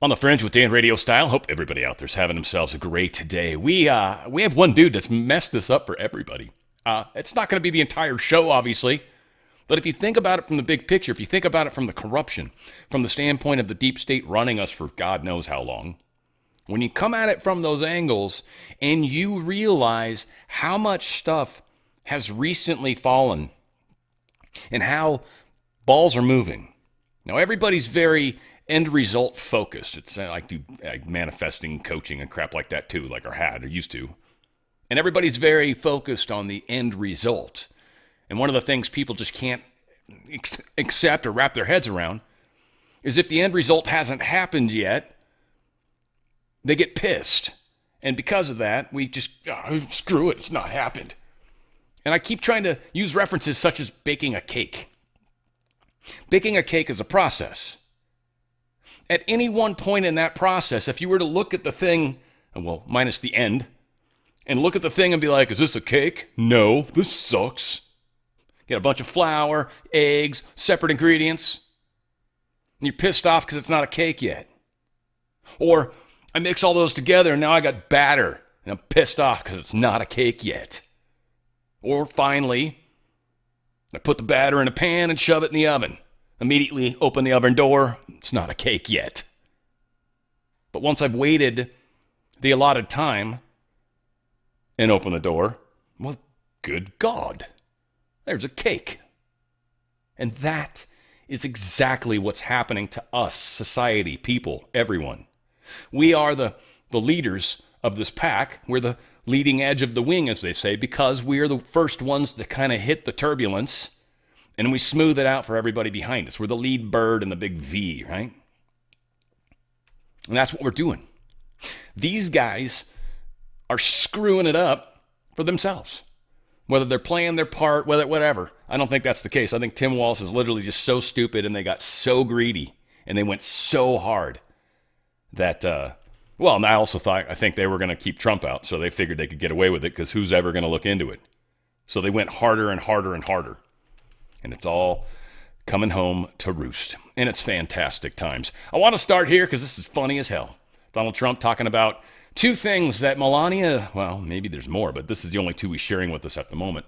On the Fringe with Dan RadioStyle. Hope everybody out there's having themselves a great day. We have one dude that's messed this up for everybody. It's not going to be the entire show, obviously, but if you think about it from the big picture, if you think about it from the corruption, from the standpoint of the deep state running us for God knows how long, when you come at it from those angles and you realize how much stuff has recently fallen and how balls are moving. Now, everybody's very end result focused. It's I do manifesting, coaching, and crap like that too, like I had or used to. And everybody's very focused on the end result. And one of the things people just can't accept or wrap their heads around is if the end result hasn't happened yet, they get pissed. And because of that, we just, screw it, it's not happened. And I keep trying to use references such as baking a cake. Baking a cake is a process. At any one point in that process, if you were to look at the thing, well, minus the end, and look at the thing and be like, is this a cake? No, this sucks. You got a bunch of flour, eggs, separate ingredients, and you're pissed off because it's not a cake yet. Or I mix all those together and now I got batter, and I'm pissed off because it's not a cake yet. Or finally, I put the batter in a pan and shove it in the oven. Immediately open the oven door. It's not a cake yet. But once I've waited the allotted time and open the door, well, good God, there's a cake. And that is exactly what's happening to us, society, people, everyone. We are the leaders of this pack. We're the leading edge of the wing, as they say, because we are the first ones to kind of hit the turbulence. And we smooth it out for everybody behind us. We're the lead bird in the big V, right? And that's what we're doing. These guys are screwing it up for themselves. Whether they're playing their part, whatever. I don't think that's the case. I think Tim Walz is literally just so stupid and they got so greedy and they went so hard that, and I think they were going to keep Trump out. So they figured they could get away with it because who's ever going to look into it? So they went harder and harder and harder. And it's all coming home to roost. And it's fantastic times. I want to start here because this is funny as hell. Donald Trump talking about two things that Melania, well, maybe there's more, but this is the only two he's sharing with us at the moment.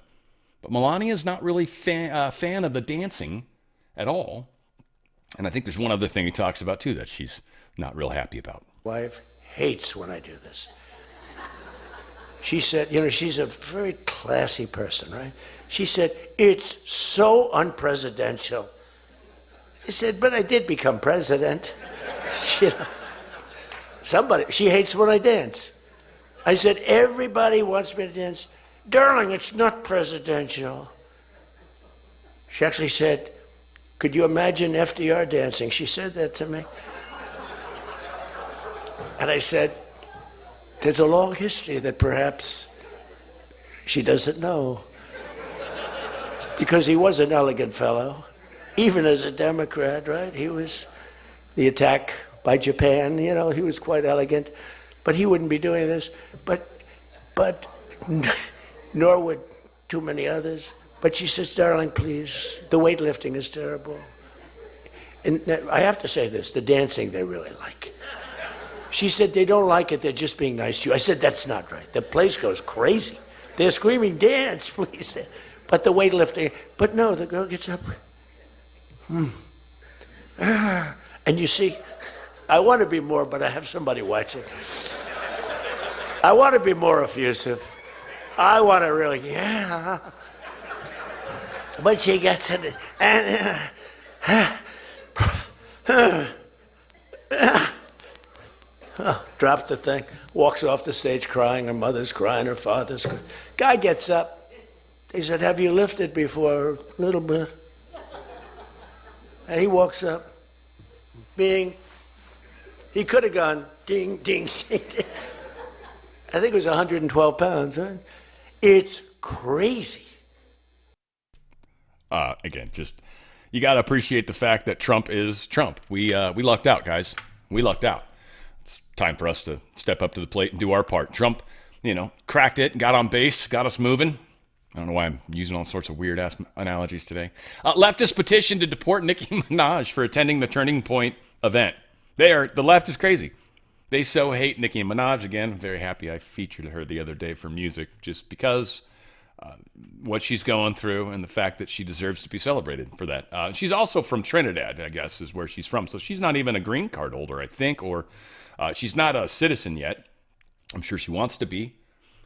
But Melania's not really fan of the dancing at all. And I think there's one other thing he talks about, too, that she's not real happy about. Wife hates when I do this. She said, she's a very classy person, right? She said, it's so unpresidential. I said, but I did become president. She hates when I dance. I said, everybody wants me to dance. Darling, it's not presidential. She actually said, could you imagine FDR dancing? She said that to me. And I said, there's a long history that perhaps she doesn't know. Because he was an elegant fellow, even as a Democrat, right? He was the attack by Japan, he was quite elegant. But he wouldn't be doing this. But nor would too many others. But she says, darling, please, the weightlifting is terrible. And I have to say this, the dancing they really like. She said, they don't like it, they're just being nice to you. I said, that's not right. The place goes crazy. They're screaming, dance, please. But the weightlifting, but no, the girl gets up. And you see, I want to be more, but I have somebody watching. I want to be more effusive. I want to really, But she gets it, drops the thing, walks off the stage crying. Her mother's crying, her father's crying. Guy gets up. He said, have you lifted before? A little bit. And he walks up. Bing. He could have gone ding, ding, ding, ding. I think it was 112 pounds, huh? It's crazy. Again, just, you got to appreciate the fact that Trump is Trump. We lucked out, guys. We lucked out. It's time for us to step up to the plate and do our part. Trump, cracked it, got on base, got us moving. I don't know why I'm using all sorts of weird-ass analogies today. Leftist petition to deport Nicki Minaj for attending the Turning Point event. The left is crazy. They so hate Nicki Minaj. Again, very happy I featured her the other day for music, just because what she's going through and the fact that she deserves to be celebrated for that. She's also from Trinidad, I guess, is where she's from. So she's not even a green card holder, I think, or she's not a citizen yet. I'm sure she wants to be,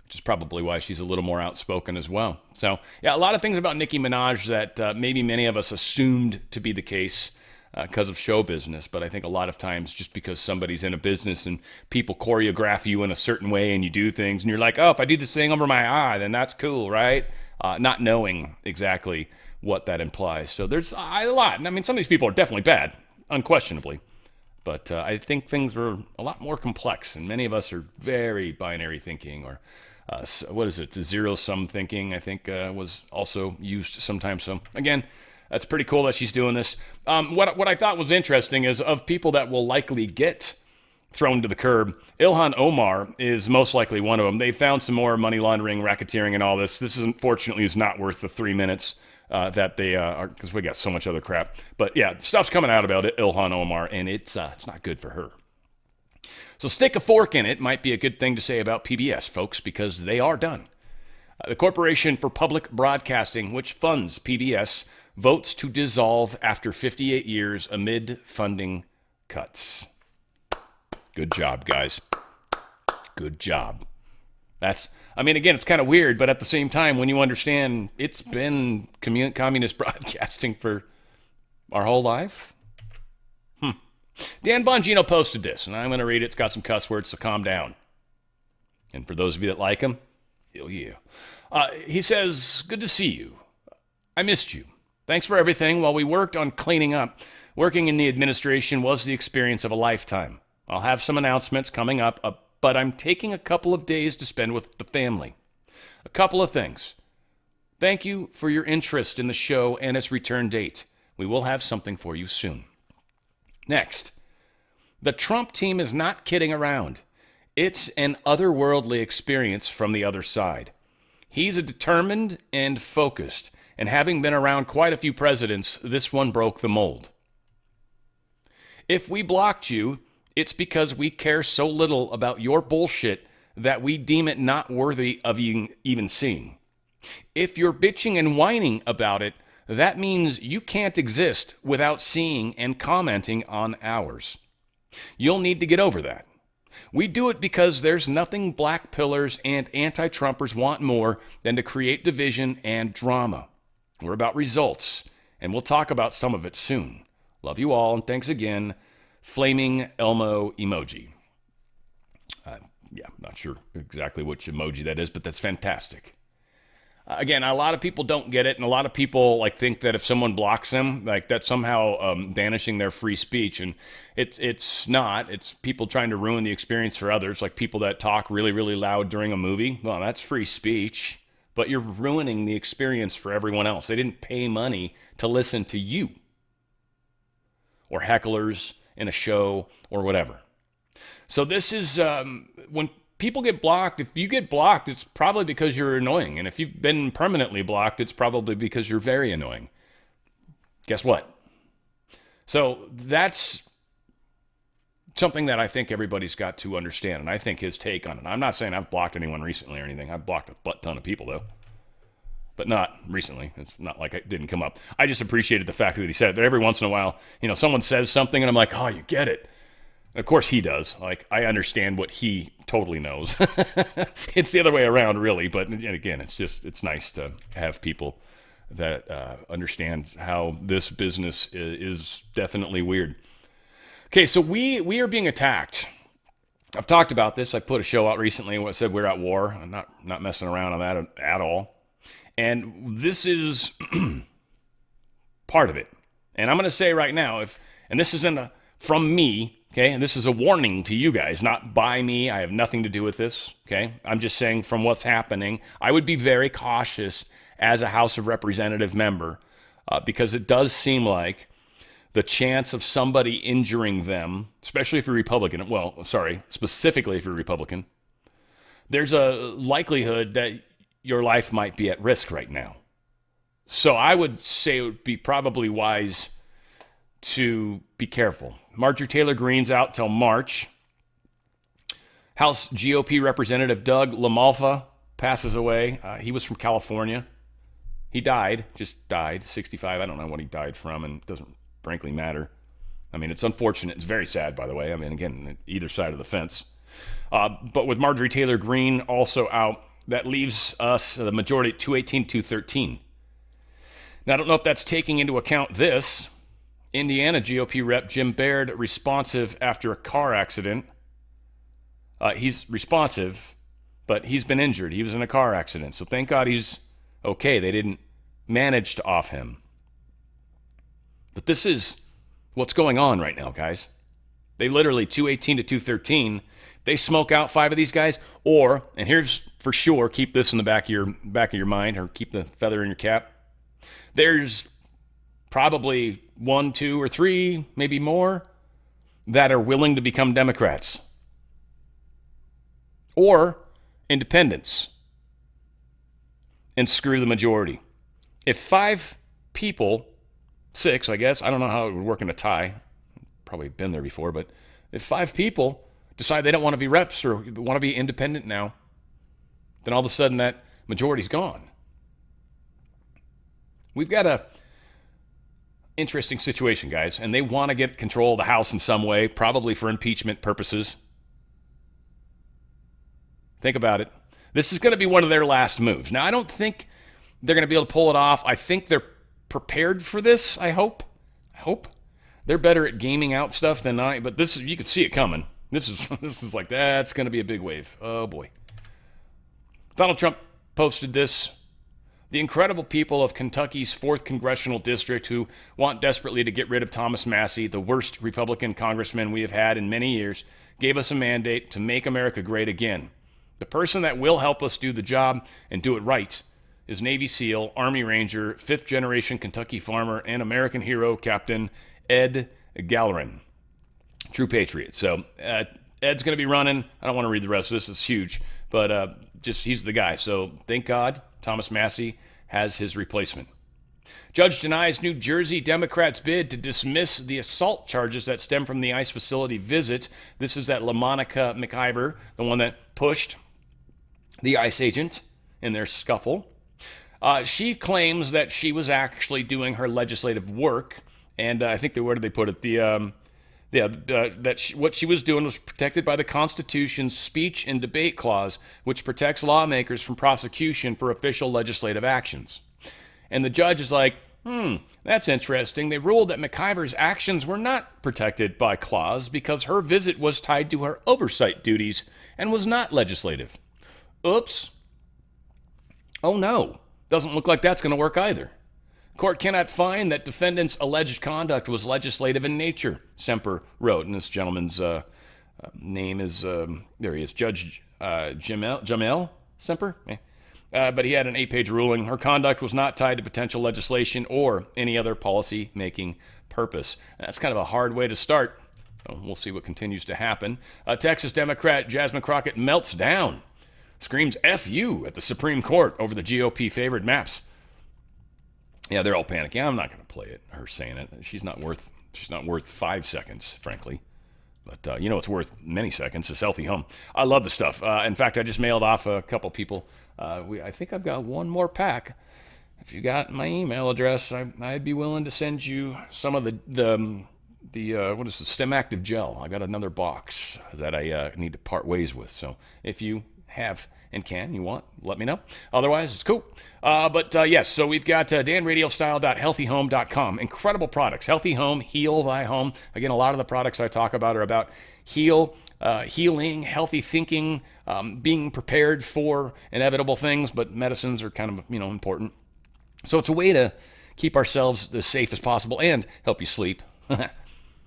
which is probably why she's a little more outspoken as well. So, yeah, a lot of things about Nicki Minaj that maybe many of us assumed to be the case because of show business, but I think a lot of times just because somebody's in a business and people choreograph you in a certain way and you do things and you're like, oh, if I do this thing over my eye, then that's cool, right? Not knowing exactly what that implies. So there's a lot. I mean, some of these people are definitely bad, unquestionably. But I think things are a lot more complex, and many of us are very binary thinking, or what is it, the zero-sum thinking, I think was also used sometimes. So again, that's pretty cool that she's doing this. What I thought was interesting is of people that will likely get thrown to the curb, Ilhan Omar is most likely one of them. They found some more money laundering, racketeering, and all this. This unfortunately is not worth the 3 minutes that they are, because we got so much other crap. But yeah, stuff's coming out about it, Ilhan Omar, and it's not good for her. So stick a fork in it might be a good thing to say about PBS, folks, because they are done. The Corporation for Public Broadcasting, which funds PBS, votes to dissolve after 58 years amid funding cuts. Good job, guys. Good job. Again, it's kind of weird, but at the same time, when you understand it's been communist broadcasting for our whole life. Dan Bongino posted this, and I'm going to read it. It's got some cuss words, so calm down. And for those of you that like him, hell yeah. He says, good to see you. I missed you. Thanks for everything. While we worked on cleaning up, working in the administration was the experience of a lifetime. I'll have some announcements coming up, but I'm taking a couple of days to spend with the family. A couple of things. Thank you for your interest in the show and its return date. We will have something for you soon. Next, the Trump team is not kidding around. It's an otherworldly experience from the other side. He's a determined and focused, and having been around quite a few presidents, this one broke the mold. If we blocked you, it's because we care so little about your bullshit that we deem it not worthy of even seeing. If you're bitching and whining about it, that means you can't exist without seeing and commenting on ours. You'll need to get over that. We do it because there's nothing black pillars and anti-Trumpers want more than to create division and drama. We're about results, and we'll talk about some of it soon. Love you all, and thanks again. Flaming Elmo emoji. I'm not sure exactly which emoji that is, but that's fantastic. Again, a lot of people don't get it, and a lot of people think that if someone blocks them, that's somehow banishing their free speech, and it's not. It's people trying to ruin the experience for others, like people that talk really, really loud during a movie. Well, that's free speech, but you're ruining the experience for everyone else. They didn't pay money to listen to you or hecklers in a show or whatever. So this is when people get blocked. If you get blocked, it's probably because you're annoying. And if you've been permanently blocked, it's probably because you're very annoying. Guess what? So that's something that I think everybody's got to understand. And I think his take on it. I'm not saying I've blocked anyone recently or anything. I've blocked a butt ton of people, though. But not recently. It's not like it didn't come up. I just appreciated the fact that he said it. That every once in a while, someone says something and I'm like, oh, you get it. Of course he does. I understand what he totally knows. It's the other way around, really. But again, it's nice to have people that understand how this business is definitely weird. Okay, so we are being attacked. I've talked about this. I put a show out recently where I said we're at war. I'm not messing around on that at all. And this is part of it. And I'm going to say right now, and this isn't from me, okay, and this is a warning to you guys, not by me. I have nothing to do with this, okay? I'm just saying from what's happening, I would be very cautious as a House of Representative member because it does seem like the chance of somebody injuring them, especially if you're Republican, specifically if you're Republican, there's a likelihood that your life might be at risk right now. So I would say it would be probably wise to be careful. Marjorie Taylor Greene's out till March. House GOP Representative Doug LaMalfa passes away. He was from California. He died, 65. I don't know what he died from, and it doesn't frankly matter. I mean, it's unfortunate. It's very sad, by the way. I mean, again, either side of the fence. But with Marjorie Taylor Greene also out, that leaves us the majority at 218-213. Now, I don't know if that's taking into account this. Indiana GOP rep Jim Baird responsive after a car accident. He's responsive, but he's been injured. He was in a car accident. So thank God he's okay. They didn't manage to off him. But this is what's going on right now, guys. They literally 218-213. They smoke out 5 of these guys, or, and here's for sure, keep this in the back of your mind, or keep the feather in your cap. There's probably 1, 2, or 3, maybe more, that are willing to become Democrats or independents and screw the majority. If 5 people, 6, I guess, I don't know how it would work in a tie. Probably been there before, but if 5 people decide they don't want to be reps or want to be independent now, then all of a sudden that majority's gone. We've got a interesting situation, guys, and they want to get control of the House in some way, probably for impeachment purposes. Think about it. This is going to be one of their last moves. Now, I don't think they're going to be able to pull it off. I think they're prepared for this, I hope. They're better at gaming out stuff than I, but this, you can see it coming. This is like, that's going to be a big wave. Oh, boy. Donald Trump posted this. The incredible people of Kentucky's 4th Congressional District who want desperately to get rid of Thomas Massie, the worst Republican congressman we have had in many years, gave us a mandate to make America great again. The person that will help us do the job and do it right is Navy SEAL, Army Ranger, 5th-generation Kentucky farmer, and American hero, Captain Ed Gallerin. True patriot. So Ed's going to be running. I don't want to read the rest of this. It's huge. But he's the guy. So thank God Thomas Massie has his replacement. Judge denies New Jersey Democrats' bid to dismiss the assault charges that stem from the ICE facility visit. This is that LaMonica McIver, the one that pushed the ICE agent in their scuffle. She claims that she was actually doing her legislative work, and I think where did they put it? What she was doing was protected by the Constitution's speech and debate clause, which protects lawmakers from prosecution for official legislative actions. And the judge is like, that's interesting. They ruled that McIver's actions were not protected by clause because her visit was tied to her oversight duties and was not legislative. Oops. Oh no, doesn't look like that's going to work either. Court cannot find that defendant's alleged conduct was legislative in nature, Semper wrote. And this gentleman's name is, there he is, Judge Jamel Semper. But he had an 8-page ruling. Her conduct was not tied to potential legislation or any other policy-making purpose. And that's kind of a hard way to start. So we'll see what continues to happen. Texas Democrat Jasmine Crockett melts down, screams F you at the Supreme Court over the GOP favored maps. Yeah, they're all panicking. I'm not going to play it, her saying it. She's not worth 5 seconds, frankly. But it's worth many seconds, a selfie home. I love the stuff. In fact, I just mailed off a couple people. I think I've got one more pack. If you got my email address, I'd be willing to send you some of the what is the STEM Active Gel. I got another box that I need to part ways with. So if you have and you want, let me know. Otherwise, it's cool. Yes, so we've got danradiostyle.healthyhome.com. Incredible products. Healthy Home, Heal Thy Home. Again, a lot of the products I talk about are about healing, healthy thinking, being prepared for inevitable things, but medicines are kind of, important. So it's a way to keep ourselves as safe as possible and help you sleep.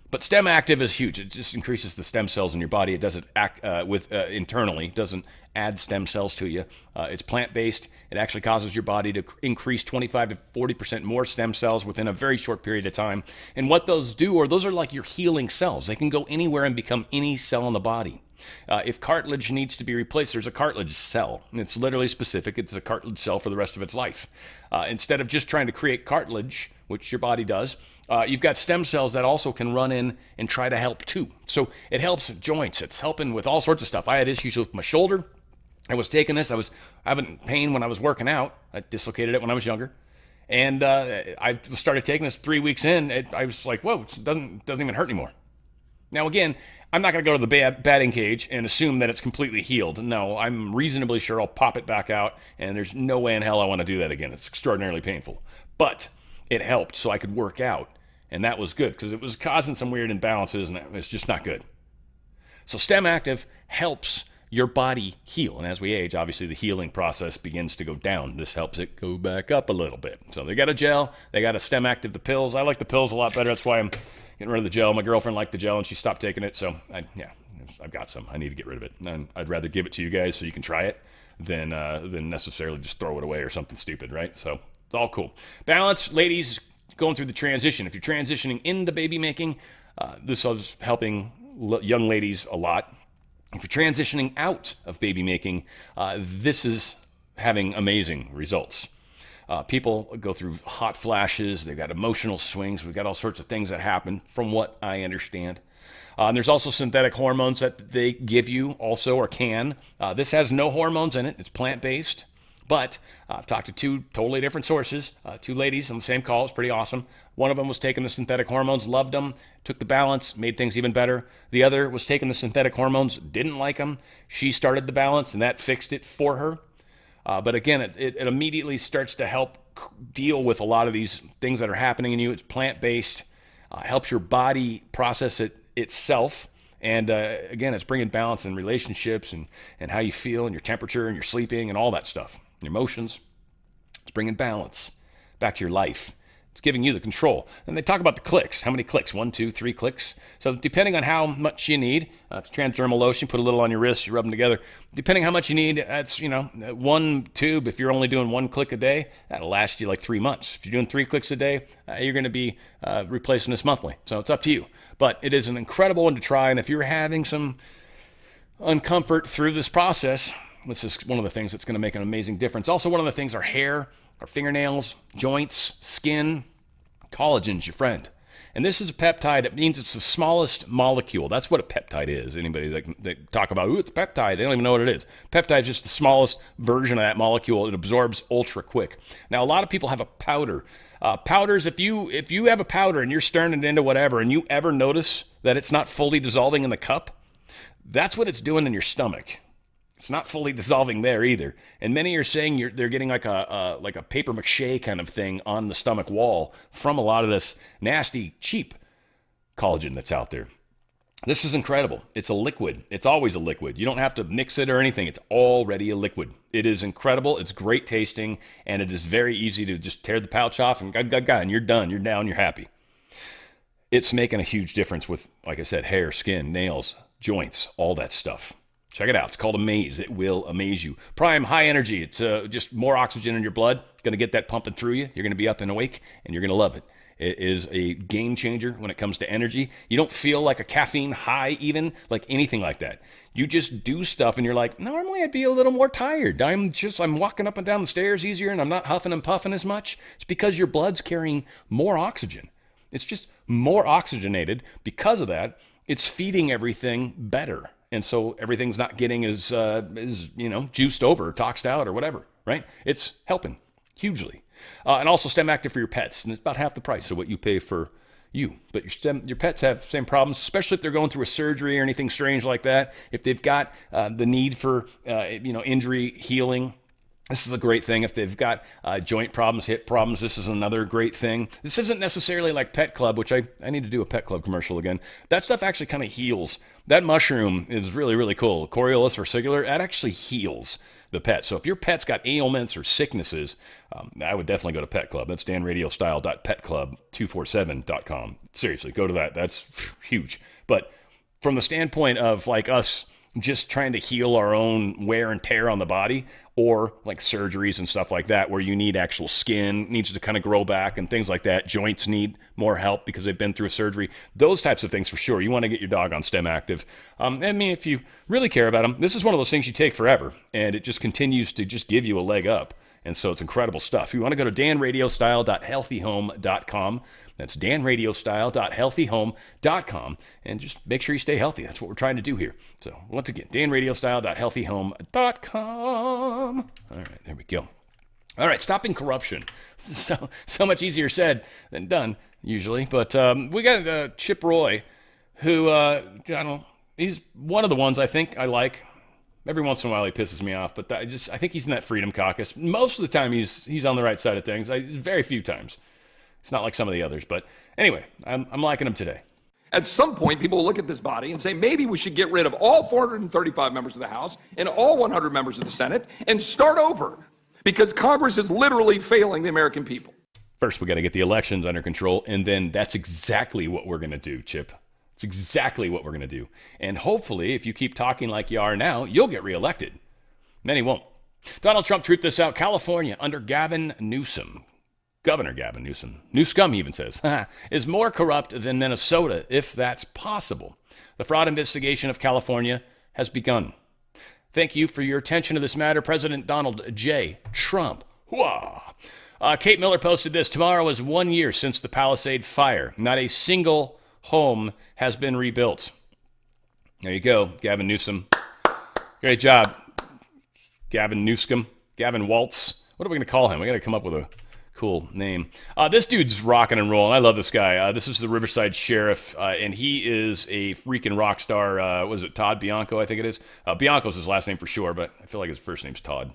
But STEM Active is huge. It just increases the stem cells in your body. It doesn't act internally. It doesn't add stem cells to you. It's plant-based. It actually causes your body to increase 25 to 40% more stem cells within a very short period of time. And what those do, those are like your healing cells. They can go anywhere and become any cell in the body. If cartilage needs to be replaced, there's a cartilage cell. It's literally specific. It's a cartilage cell for the rest of its life. Instead of just trying to create cartilage, which your body does, you've got stem cells that also can run in and try to help too. So it helps joints. It's helping with all sorts of stuff. I had issues with my shoulder. I was taking this. I was having pain when I was working out. I dislocated it when I was younger. And I started taking this 3 weeks in. I was like, whoa, it doesn't even hurt anymore. Now, again, I'm not going to go to the batting cage and assume that it's completely healed. No, I'm reasonably sure I'll pop it back out, and there's no way in hell I want to do that again. It's extraordinarily painful. But it helped so I could work out, and that was good because it was causing some weird imbalances, and it's just not good. So STEM Active helps your body heal, and as we age, obviously the healing process begins to go down. This helps it go back up a little bit. So they got a gel, they got a STEM Active, the pills. I like the pills a lot better. That's why I'm getting rid of the gel. My girlfriend liked the gel, and she stopped taking it, so I've got some. I need to get rid of it. And I'd rather give it to you guys so you can try it than necessarily just throw it away or something stupid, right? So it's all cool. Balance, ladies, going through the transition. If you're transitioning into baby making, this is helping young ladies a lot. If you're transitioning out of baby making, this is having amazing results. People go through hot flashes. They've got emotional swings. We've got all sorts of things that happen from what I understand. And there's also synthetic hormones that they give you also or can. This has no hormones in it. It's plant-based. But I've talked to two totally different sources, two ladies on the same call. It's pretty awesome. One of them was taking the synthetic hormones, loved them, took the balance, made things even better. The other was taking the synthetic hormones, didn't like them. She started the balance, and that fixed it for her. But again, it immediately starts to help deal with a lot of these things that are happening in you. It's plant-based, helps your body process it itself. And again, it's bringing balance in relationships and how you feel and your temperature and your sleeping and all that stuff. Your emotions. It's bringing balance back to your life. It's giving you the control. And they talk about the clicks. How many clicks? 1, 2, 3 clicks. So depending on how much you need, it's transdermal lotion. Put a little on your wrist. You rub them together. Depending how much you need, that's, one tube. If you're only doing 1 click a day, that'll last you like 3 months. If you're doing 3 clicks a day, you're going to be replacing this monthly. So it's up to you. But it is an incredible one to try. And if you're having some uncomfort through this process, this is one of the things that's going to make an amazing difference. Also, one of the things, our hair, our fingernails, joints, skin, collagen's your friend. And this is a peptide. It means it's the smallest molecule. That's what a peptide is. Anybody that talk about, it's a peptide, they don't even know what it is. Peptide is just the smallest version of that molecule. It absorbs ultra quick. Now, a lot of people have a powder. Powders, if you have a powder and you're stirring it into whatever, and you ever notice that it's not fully dissolving in the cup, that's what it's doing in your stomach. It's not fully dissolving there either. And many are saying they're getting like a paper mache kind of thing on the stomach wall from a lot of this nasty, cheap collagen that's out there. This is incredible. It's a liquid. It's always a liquid. You don't have to mix it or anything. It's already a liquid. It is incredible. It's great tasting, and it is very easy to just tear the pouch off and and you're done. You're down. You're happy. It's making a huge difference with, like I said, hair, skin, nails, joints, all that stuff. Check it out. It's called Amaze. It will amaze you. Prime, high energy. It's just more oxygen in your blood. It's going to get that pumping through you. You're going to be up and awake, and you're going to love it. It is a game changer when it comes to energy. You don't feel like a caffeine high even, like anything like that. You just do stuff, and you're like, normally I'd be a little more tired. I'm walking up and down the stairs easier, and I'm not huffing and puffing as much. It's because your blood's carrying more oxygen. It's just more oxygenated. Because of that, it's feeding everything better. And so everything's not getting as juiced over, or toxed out, or whatever, right? It's helping hugely. And also STEM Active for your pets. And it's about half the price of what you pay for you. But your pets have the same problems, especially if they're going through a surgery or anything strange like that. If they've got the need for, injury healing, this is a great thing. If they've got joint problems, hip problems, this is another great thing. This isn't necessarily like Pet Club, which I need to do a Pet Club commercial again. That stuff actually kind of heals. That mushroom is really, really cool. Coriolus versicolor, that actually heals the pet. So if your pet's got ailments or sicknesses, I would definitely go to Pet Club. That's danradiostyle.petclub247.com. Seriously, go to that. That's huge. But from the standpoint of like us just trying to heal our own wear and tear on the body, or like surgeries and stuff like that where you need actual skin, needs to kind of grow back and things like that. Joints need more help because they've been through a surgery. Those types of things for sure. You want to get your dog on STEM Active. I mean, if you really care about them, this is one of those things you take forever, and it just continues to just give you a leg up. And so it's incredible stuff. You want to go to danradiostyle.healthyhome.com. That's danradiostyle.healthyhome.com. And just make sure you stay healthy. That's what we're trying to do here. So once again, danradiostyle.healthyhome.com. All right, there we go. All right, stopping corruption. So much easier said than done, usually. But we got Chip Roy, who, I don't know, he's one of the ones I think I like. Every once in a while he pisses me off, but I think he's in that Freedom Caucus. Most of the time he's on the right side of things. Very few times. It's not like some of the others, but anyway, I'm liking him today. At some point, people will look at this body and say, maybe we should get rid of all 435 members of the House and all 100 members of the Senate and start over, because Congress is literally failing the American people. First, we got to get the elections under control, and then that's exactly what we're going to do, Chip. It's exactly what we're going to do. And hopefully, if you keep talking like you are now, you'll get reelected. Many won't. Donald Trump truth this out. California under Gavin Newsom, Governor Gavin Newsom, Newscum even says, is more corrupt than Minnesota, if that's possible. The fraud investigation of California has begun. Thank you for your attention to this matter, President Donald J. Trump. Kate Miller posted this. Tomorrow is 1 year since the Palisade fire. Not a single home has been rebuilt. There you go, Gavin Newsom. Great job, Gavin Newscom, Gavin Waltz. What are we going to call him? We got to come up with a cool name. This dude's rocking and rolling. I love this guy. This is the Riverside Sheriff, and he is a freaking rock star. Was it Todd Bianco? I think it is. Bianco's his last name for sure, but I feel like his first name's Todd.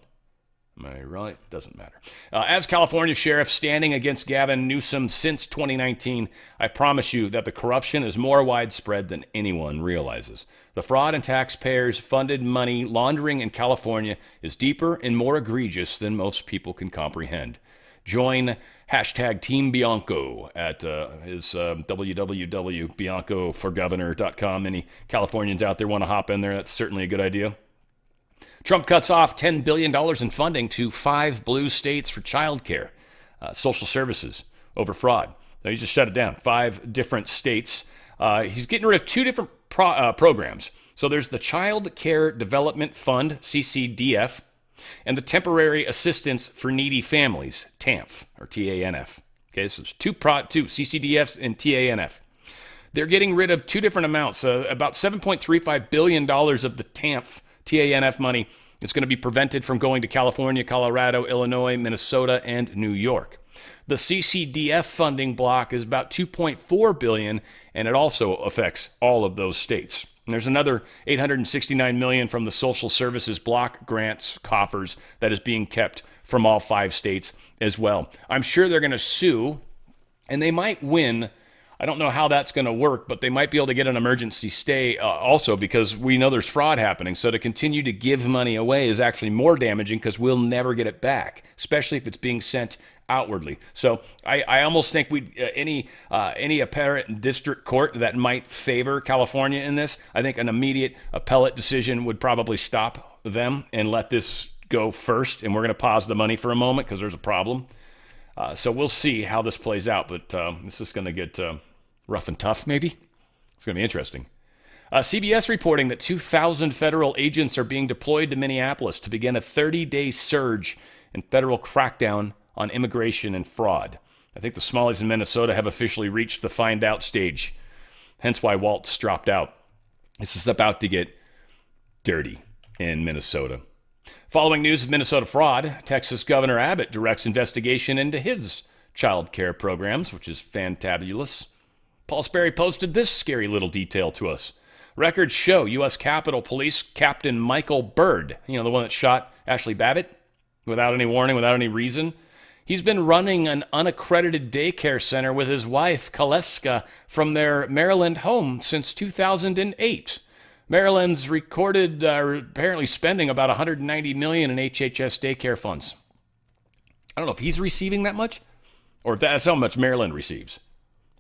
Am I right? Doesn't matter. As California Sheriff standing against Gavin Newsom since 2019, I promise you that the corruption is more widespread than anyone realizes. The fraud and taxpayers-funded money laundering in California is deeper and more egregious than most people can comprehend. Join hashtag Team Bianco at his www.biancoforgovernor.com. Any Californians out there want to hop in there? That's certainly a good idea. Trump cuts off $10 billion in funding to 5 blue states for child care, social services over fraud. Now, he just shut it down. 5 different states. He's getting rid of 2 different programs. So there's the Child Care Development Fund, CCDF, and the Temporary Assistance for Needy Families, TANF, or TANF. Okay, so there's 2 CCDFs and TANF. They're getting rid of 2 different amounts, about $7.35 billion of the TANF money. It's going to be prevented from going to California, Colorado, Illinois, Minnesota, and New York. The CCDF funding block is about $2.4 billion, and it also affects all of those states. And there's another $869 million from the social services block grants coffers that is being kept from all 5 states as well. I'm sure they're going to sue, and they might win. I don't know how that's going to work, but they might be able to get an emergency stay also, because we know there's fraud happening. So to continue to give money away is actually more damaging, because we'll never get it back, especially if it's being sent outwardly. So I almost think any apparent district court that might favor California in this, I think an immediate appellate decision would probably stop them and let this go first. And we're going to pause the money for a moment because there's a problem. So we'll see how this plays out, but this is going to get rough and tough, maybe. It's going to be interesting. CBS reporting that 2,000 federal agents are being deployed to Minneapolis to begin a 30-day surge in federal crackdown on immigration and fraud. I think the Smallies in Minnesota have officially reached the find out stage, hence why Waltz dropped out. This is about to get dirty in Minnesota. Following news of Minnesota fraud, Texas Governor Abbott directs investigation into his child care programs, which is fantabulous. Paul Sperry posted this scary little detail to us. Records show U.S. Capitol Police Captain Michael Byrd, the one that shot Ashley Babbitt without any warning, without any reason. He's been running an unaccredited daycare center with his wife, Kaleska, from their Maryland home since 2008. Maryland's recorded apparently spending about $190 million in HHS daycare funds. I don't know if he's receiving that much or if that's how much Maryland receives.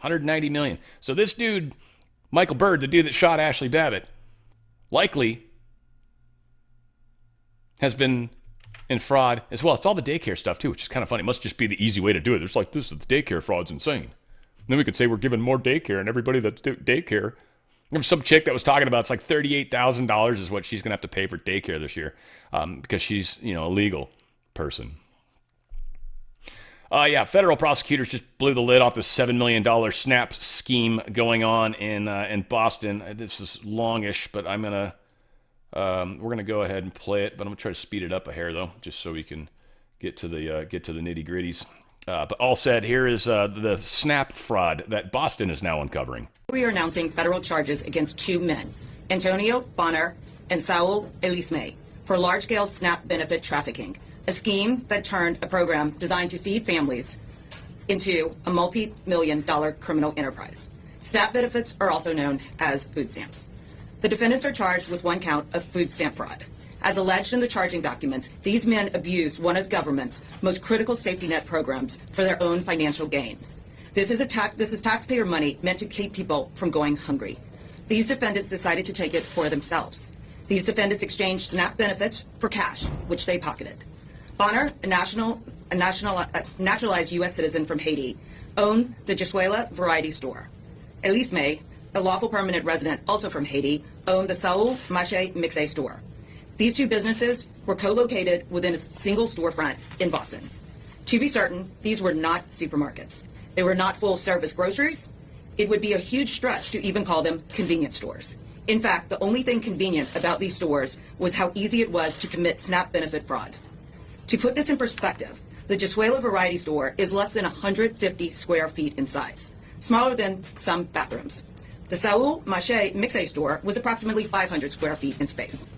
$190 million. So this dude, Michael Byrd, the dude that shot Ashley Babbitt, likely has been in fraud as well. It's all the daycare stuff too, which is kind of funny. It must just be the easy way to do it. There's like this, the daycare fraud's insane. And then we could say we're giving more daycare, and everybody that's daycare. There was some chick that was talking about it's like $38,000 is what she's going to have to pay for daycare this year because she's, a legal person. Federal prosecutors just blew the lid off the $7 million SNAP scheme going on in Boston. This is longish, but we're gonna go ahead and play it. But I'm gonna try to speed it up a hair though, just so we can get to the nitty gritties. But all said, here is the SNAP fraud that Boston is now uncovering. We are announcing federal charges against two men, Antonio Bonner and Saul Elisme, for large-scale SNAP benefit trafficking, a scheme that turned a program designed to feed families into a multi-million-dollar criminal enterprise. SNAP benefits are also known as food stamps. The defendants are charged with one count of food stamp fraud. As alleged in the charging documents, these men abused one of the government's most critical safety net programs for their own financial gain. This is taxpayer money meant to keep people from going hungry. These defendants decided to take it for themselves. These defendants exchanged SNAP benefits for cash, which they pocketed. Bonner, a naturalized U.S. citizen from Haiti, owned the Jesuela Variety Store. Elisme, a lawful permanent resident also from Haiti, owned the Saul Mache Mixe store. These two businesses were co-located within a single storefront in Boston. To be certain, these were not supermarkets. They were not full-service groceries. It would be a huge stretch to even call them convenience stores. In fact, the only thing convenient about these stores was how easy it was to commit SNAP benefit fraud. To put this in perspective, the Jesuela Variety Store is less than 150 square feet in size, smaller than some bathrooms. The Saul Mache Mixe store was approximately 500 square feet in space.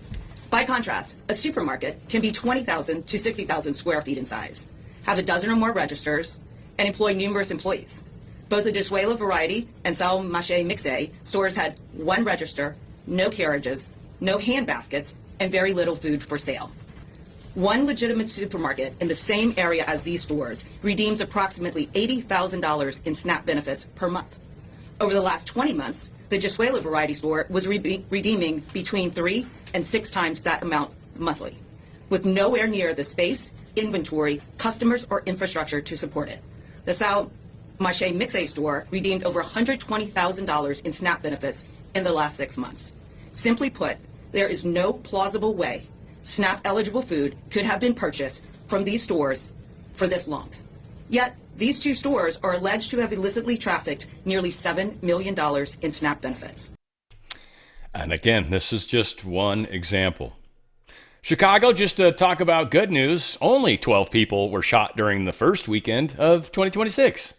By contrast, a supermarket can be 20,000 to 60,000 square feet in size, have a dozen or more registers, and employ numerous employees. Both the Jesuela Variety and Saul Mache Mixe stores had one register, no carriages, no hand baskets, and very little food for sale. One legitimate supermarket in the same area as these stores redeems approximately $80,000 in SNAP benefits per month. Over the last 20 months, the Jesuela Variety Store was redeeming between 3 and 6 times that amount monthly, with nowhere near the space, inventory, customers, or infrastructure to support it. The Saul Mache Mixe store redeemed over $120,000 in SNAP benefits in the last 6 months. Simply put, there is no plausible way SNAP-eligible food could have been purchased from these stores for this long. Yet, these two stores are alleged to have illicitly trafficked nearly $7 million in SNAP benefits. And again, this is just one example. Chicago, just to talk about good news, only 12 people were shot during the first weekend of 2026.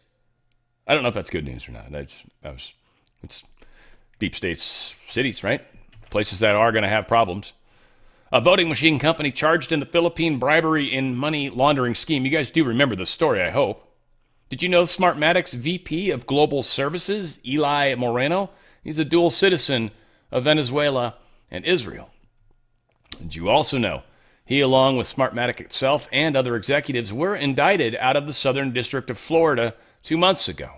I don't know if that's good news or not. It's deep state cities, right? Places that are going to have problems. A voting machine company charged in the Philippine bribery and money laundering scheme. You guys do remember the story, I hope. Did you know Smartmatic's VP of Global Services, Eli Moreno? He's a dual citizen of Venezuela and Israel. Did you also know he, along with Smartmatic itself and other executives, were indicted out of the Southern District of Florida 2 months ago?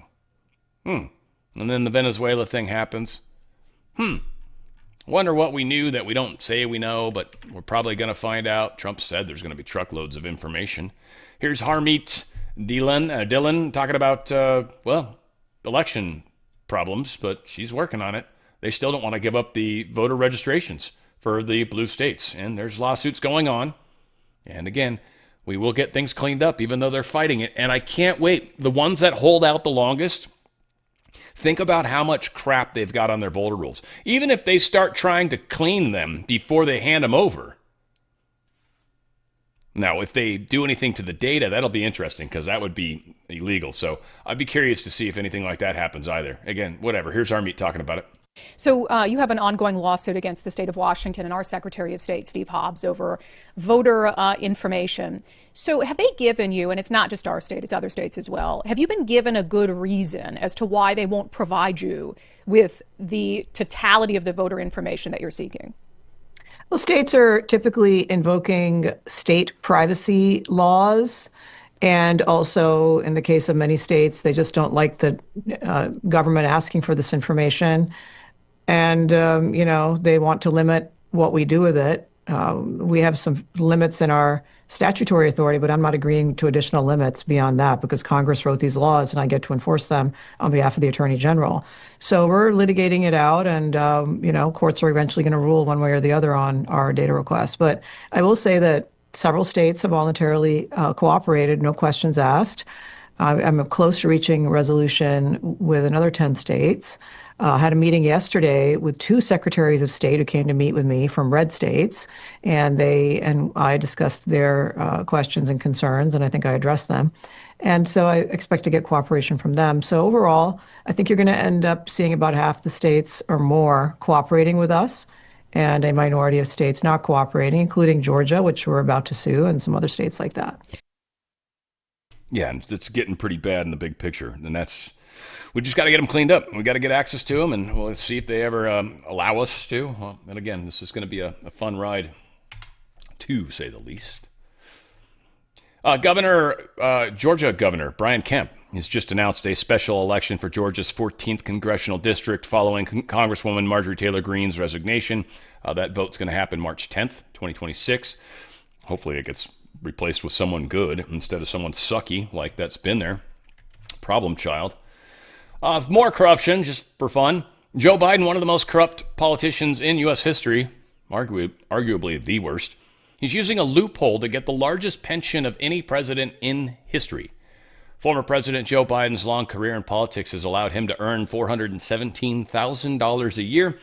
And then the Venezuela thing happens. Wonder what we knew that we don't say we know, but we're probably going to find out. Trump said there's going to be truckloads of information. Here's Harmeet Dillon talking about, election problems, but she's working on it. They still don't want to give up the voter registrations for the blue states, and there's lawsuits going on. And again, we will get things cleaned up, even though they're fighting it. And I can't wait. The ones that hold out the longest, think about how much crap they've got on their voter rolls. Even if they start trying to clean them before they hand them over. Now, if they do anything to the data, that'll be interesting because that would be illegal. So I'd be curious to see if anything like that happens either. Again, whatever. Here's Harmeet talking about it. So you have an ongoing lawsuit against the state of Washington and our Secretary of State, Steve Hobbs, over voter information. So have they given you, and it's not just our state, it's other states as well, have you been given a good reason as to why they won't provide you with the totality of the voter information that you're seeking? Well, states are typically invoking state privacy laws. And also, in the case of many states, they just don't like the government asking for this information. And, they want to limit what we do with it. We have some limits in our statutory authority, but I'm not agreeing to additional limits beyond that because Congress wrote these laws and I get to enforce them on behalf of the Attorney General. So we're litigating it out, and courts are eventually going to rule one way or the other on our data requests. But I will say that several states have voluntarily cooperated, no questions asked. I'm close to reaching a resolution with another 10 states. Had a meeting yesterday with 2 secretaries of state who came to meet with me from red states, and I discussed their questions and concerns, and I think I addressed them. And so I expect to get cooperation from them. So overall, I think you're going to end up seeing about half the states or more cooperating with us, and a minority of states not cooperating, including Georgia, which we're about to sue, and some other states like that. Yeah, and it's getting pretty bad in the big picture, and we just got to get them cleaned up. We got to get access to them, and we'll see if they ever allow us to. Well, and again, this is going to be a fun ride, to say the least. Georgia Governor Brian Kemp has just announced a special election for Georgia's 14th congressional district following Congresswoman Marjorie Taylor Greene's resignation. That vote's going to happen March 10th, 2026. Hopefully it gets replaced with someone good instead of someone sucky like that's been there. Problem child. More corruption, just for fun. Joe Biden, one of the most corrupt politicians in U.S. history, arguably the worst. He's using a loophole to get the largest pension of any president in history. Former President Joe Biden's long career in politics has allowed him to earn $417,000 a year,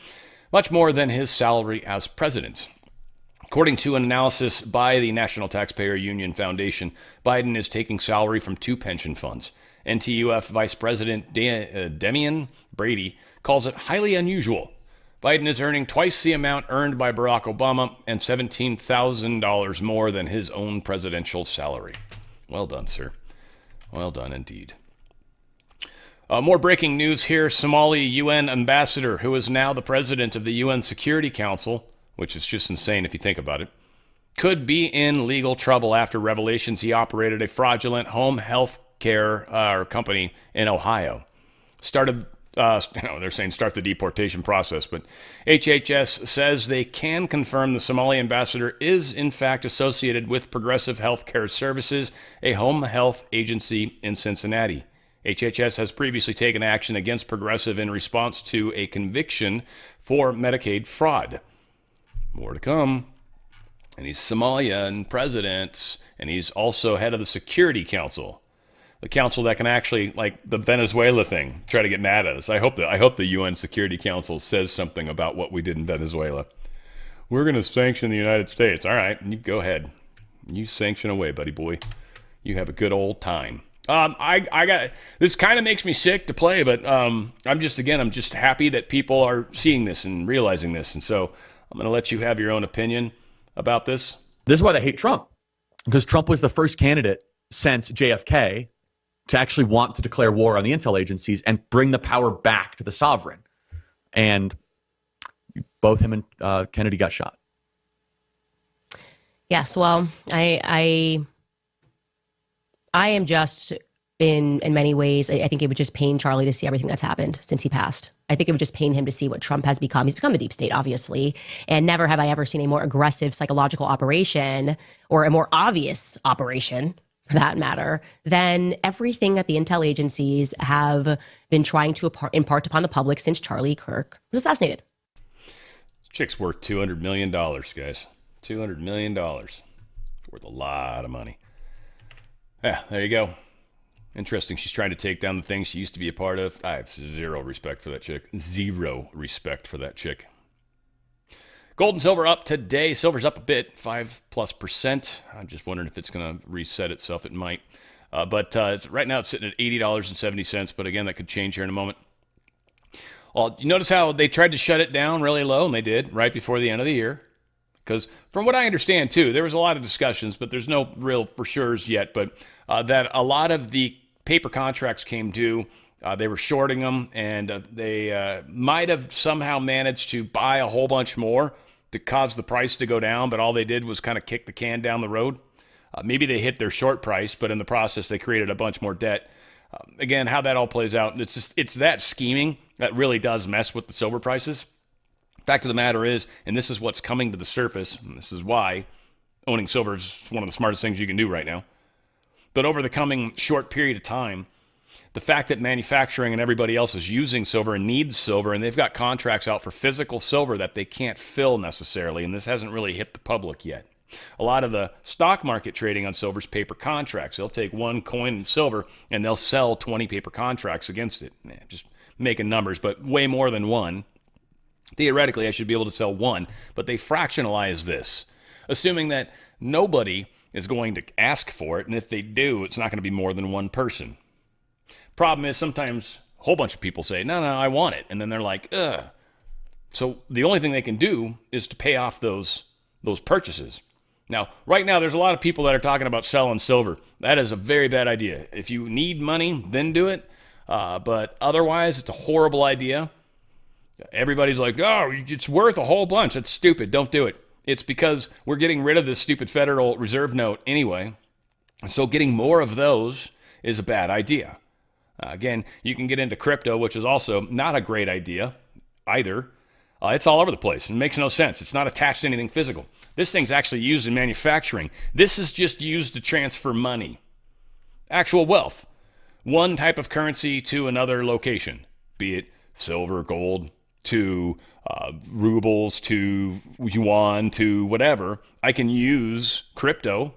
much more than his salary as president. According to an analysis by the National Taxpayer Union Foundation, Biden is taking salary from 2 pension funds. NTUF Vice President Demian Brady calls it highly unusual. Biden is earning twice the amount earned by Barack Obama and $17,000 more than his own presidential salary. Well done, sir. Well done indeed. More breaking news here. Somali UN ambassador, who is now the president of the UN Security Council, which is just insane if you think about it, could be in legal trouble after revelations he operated a fraudulent home health care company in Ohio. They're saying start the deportation process, but HHS says they can confirm the Somali ambassador is in fact associated with Progressive Health Care Services, a home health agency in Cincinnati. HHS has previously taken action against Progressive in response to a conviction for Medicaid fraud. More to come. And he's Somalian president, and he's also head of the Security Council. The council that can actually, like the Venezuela thing, try to get mad at us. I hope the UN Security Council says something about what we did in Venezuela. We're going to sanction the United States. All right, you go ahead. You sanction away, buddy boy. You have a good old time. I got this. Kind of makes me sick to play, but I'm just happy that people are seeing this and realizing this, and so I'm going to let you have your own opinion about this. This is why they hate Trump, because Trump was the first candidate since JFK to actually want to declare war on the intel agencies and bring the power back to the sovereign. And both him and Kennedy got shot. Yes, well, I am just in many ways, I think it would just pain Charlie to see everything that's happened since he passed. I think it would just pain him to see what Trump has become. He's become a deep state, obviously, and never have I ever seen a more aggressive psychological operation or a more obvious operation, for that matter, than everything that the intel agencies have been trying to impart upon the public since Charlie Kirk was assassinated. This chick's worth $200 million, guys. $200 million. It's worth a lot of money. Yeah, there you go. Interesting. She's trying to take down the things she used to be a part of. I have zero respect for that chick. Zero respect for that chick. Gold and silver up today. Silver's up a bit, 5+%. I'm just wondering if it's going to reset itself. It might. But right now it's sitting at $80.70. But again, that could change here in a moment. Well, you notice how they tried to shut it down really low, and they did right before the end of the year. Because from what I understand, too, there was a lot of discussions, but there's no real for sure's yet. But that a lot of the paper contracts came due. They were shorting them, and they might have somehow managed to buy a whole bunch more to cause the price to go down, but all they did was kind of kick the can down the road. Maybe they hit their short price, but in the process, they created a bunch more debt. Again, how that all plays out, it's that scheming that really does mess with the silver prices. Fact of the matter is, and this is what's coming to the surface, and this is why owning silver is one of the smartest things you can do right now. But over the coming short period of time, the fact that manufacturing and everybody else is using silver and needs silver, and they've got contracts out for physical silver that they can't fill necessarily, and this hasn't really hit the public yet. A lot of the stock market trading on silver is paper contracts. They'll take one coin in silver and they'll sell 20 paper contracts against it. Just making numbers, but way more than one. Theoretically, I should be able to sell one, but they fractionalize this, assuming that nobody is going to ask for it, and if they do, it's not going to be more than one person. Problem is, sometimes a whole bunch of people say, no, I want it. And then they're like, ugh. So the only thing they can do is to pay off those purchases. Now, right now, there's a lot of people that are talking about selling silver. That is a very bad idea. If you need money, then do it. But otherwise, it's a horrible idea. Everybody's like, oh, it's worth a whole bunch. That's stupid. Don't do it. It's because we're getting rid of this stupid Federal Reserve note anyway. So getting more of those is a bad idea. Again, you can get into crypto, which is also not a great idea either. It's all over the place. It makes no sense. It's not attached to anything physical. This thing's actually used in manufacturing. This is just used to transfer money, actual wealth, one type of currency to another location, be it silver, gold, to rubles, to yuan, to whatever. I can use crypto,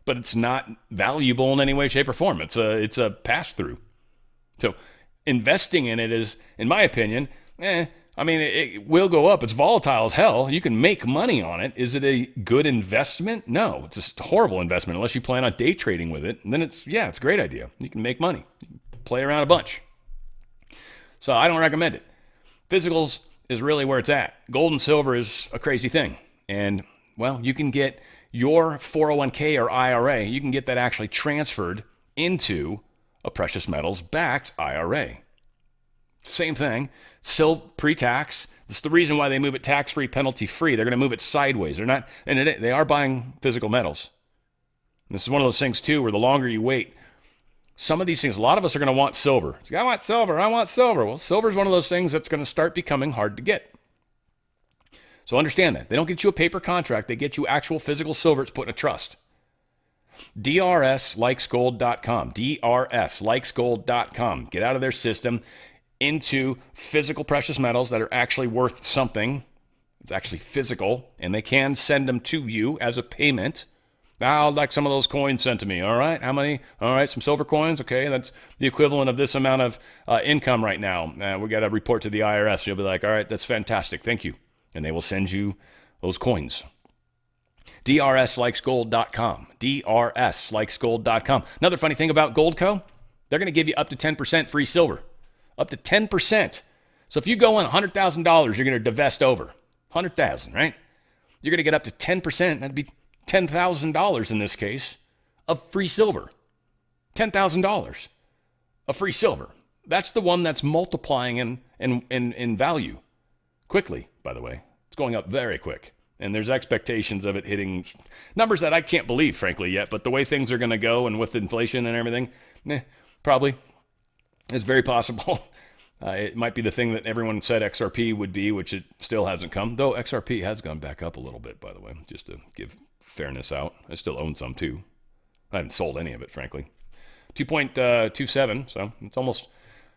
but it's not valuable in any way, shape, or form. It's a pass-through. So investing in it is, in my opinion, it will go up. It's volatile as hell. You can make money on it. Is it a good investment? No, it's just a horrible investment unless you plan on day trading with it. And then it's a great idea. You can make money. You can play around a bunch. So I don't recommend it. Physicals is really where it's at. Gold and silver is a crazy thing. And, well, you can get your 401k or IRA, you can get that actually transferred into a precious metals backed IRA. Same thing, still pre-tax. It's the reason why they move it tax-free, penalty-free. They're going to move it sideways. They're not, and they are buying physical metals. And this is one of those things too, where the longer you wait, some of these things, a lot of us are going to want silver. I want silver. Well, silver is one of those things that's going to start becoming hard to get. So understand that. They don't get you a paper contract. They get you actual physical silver. It's put in a trust. DRSlikesgold.com. DRSlikesgold.com. Get out of their system into physical precious metals that are actually worth something. It's actually physical, and they can send them to you as a payment. I'd like some of those coins sent to me. All right, how many? All right, some silver coins. Okay, that's the equivalent of this amount of income right now. We got to report to the IRS. You'll be like, all right, that's fantastic. Thank you. And they will send you those coins. DRSlikesgold.com. DRSlikesgold.com. Another funny thing about Goldco, they're going to give you up to 10% free silver. Up to 10%. So if you go in $100,000, you're going to divest over. $100,000, right? You're going to get up to 10%. That'd be $10,000 in this case of free silver. $10,000 of free silver. That's the one that's multiplying in value quickly, by the way. It's going up very quick. And there's expectations of it hitting numbers that I can't believe, frankly, yet. But the way things are going to go and with inflation and everything, probably. It's very possible. It might be the thing that everyone said XRP would be, which it still hasn't come. Though XRP has gone back up a little bit, by the way, just to give fairness out. I still own some, too. I haven't sold any of it, frankly. 2.27, so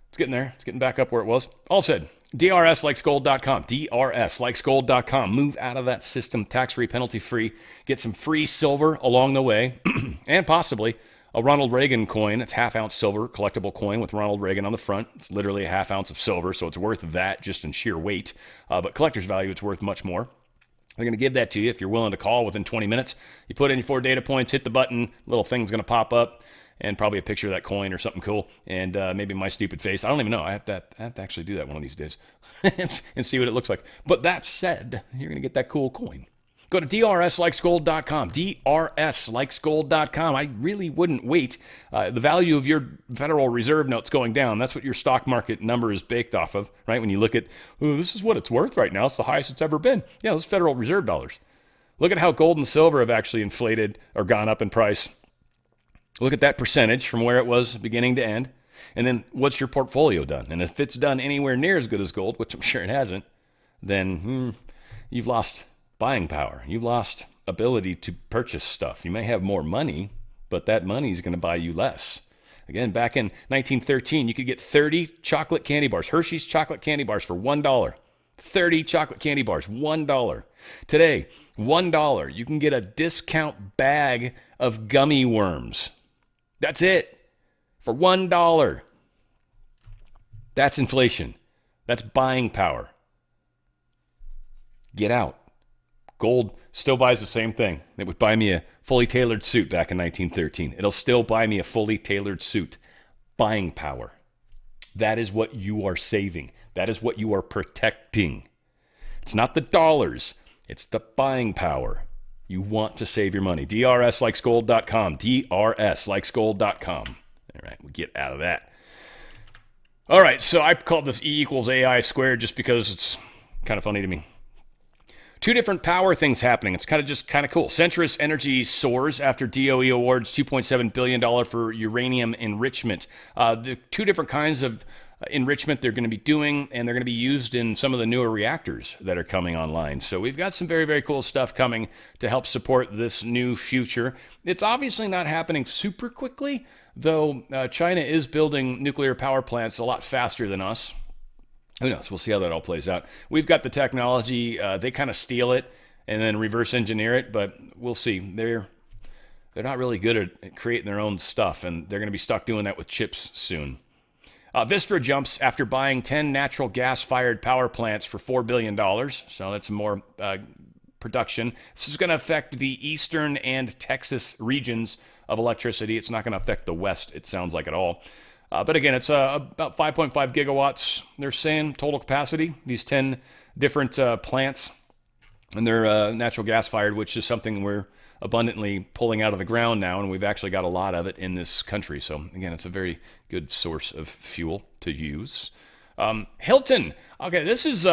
it's getting there. It's getting back up where it was. All said, DRSlikesgold.com. DRSlikesgold.com. Move out of that system, tax-free, penalty-free. Get some free silver along the way, and possibly a Ronald Reagan coin. It's half-ounce silver, collectible coin with Ronald Reagan on the front. It's literally a half ounce of silver, so it's worth that just in sheer weight. But collector's value, it's worth much more. They're going to give that to you if you're willing to call within 20 minutes. You put in your 4 data points, hit the button, little thing's going to pop up, and probably a picture of that coin or something cool, and maybe my stupid face. I don't even know. I have to actually do that one of these days and see what it looks like. But that said, you're going to get that cool coin. Go to DRSlikesgold.com. DRSlikesgold.com. I really wouldn't wait. The value of your Federal Reserve notes going down. That's what your stock market number is baked off of, right? When you look at, this is what it's worth right now. It's the highest it's ever been. Yeah, those Federal Reserve dollars. Look at how gold and silver have actually inflated or gone up in price. Look at that percentage from where it was beginning to end. And then what's your portfolio done? And if it's done anywhere near as good as gold, which I'm sure it hasn't, then you've lost buying power. You lost ability to purchase stuff. You may have more money, but that money is going to buy you less. Again, back in 1913, you could get 30 chocolate candy bars, Hershey's chocolate candy bars for $1. 30 chocolate candy bars, $1. Today, $1, you can get a discount bag of gummy worms. That's it, for $1. That's inflation. That's buying power. Get out. Gold still buys the same thing. It would buy me a fully tailored suit back in 1913. It'll still buy me a fully tailored suit. Buying power. That is what you are saving. That is what you are protecting. It's not the dollars. It's the buying power. You want to save your money. DRSlikesgold.com. DRSlikesgold.com. All right, we get out of that. All right, so I called this E equals AI squared just because it's kind of funny to me. Two different power things happening. It's kind of cool. Centrus Energy soars after DOE awards $2.7 billion for uranium enrichment. The two different kinds of enrichment they're going to be doing, and they're going to be used in some of the newer reactors that are coming online. So we've got some very, very cool stuff coming to help support this new future. It's obviously not happening super quickly, though China is building nuclear power plants a lot faster than us. Who knows? We'll see how that all plays out. We've got the technology. They kind of steal it and then reverse engineer it, but we'll see. They're not really good at creating their own stuff, and they're going to be stuck doing that with chips soon. Vistra jumps after buying 10 natural gas-fired power plants for $4 billion, so that's more production. This is going to affect the eastern and Texas regions of electricity. It's not going to affect the West, it sounds like, at all. But again, it's about 5.5 gigawatts, they're saying, total capacity. These 10 different plants, and they're natural gas fired, which is something we're abundantly pulling out of the ground now, and we've actually got a lot of it in this country. So again, it's a very good source of fuel to use. Hilton. Okay, this is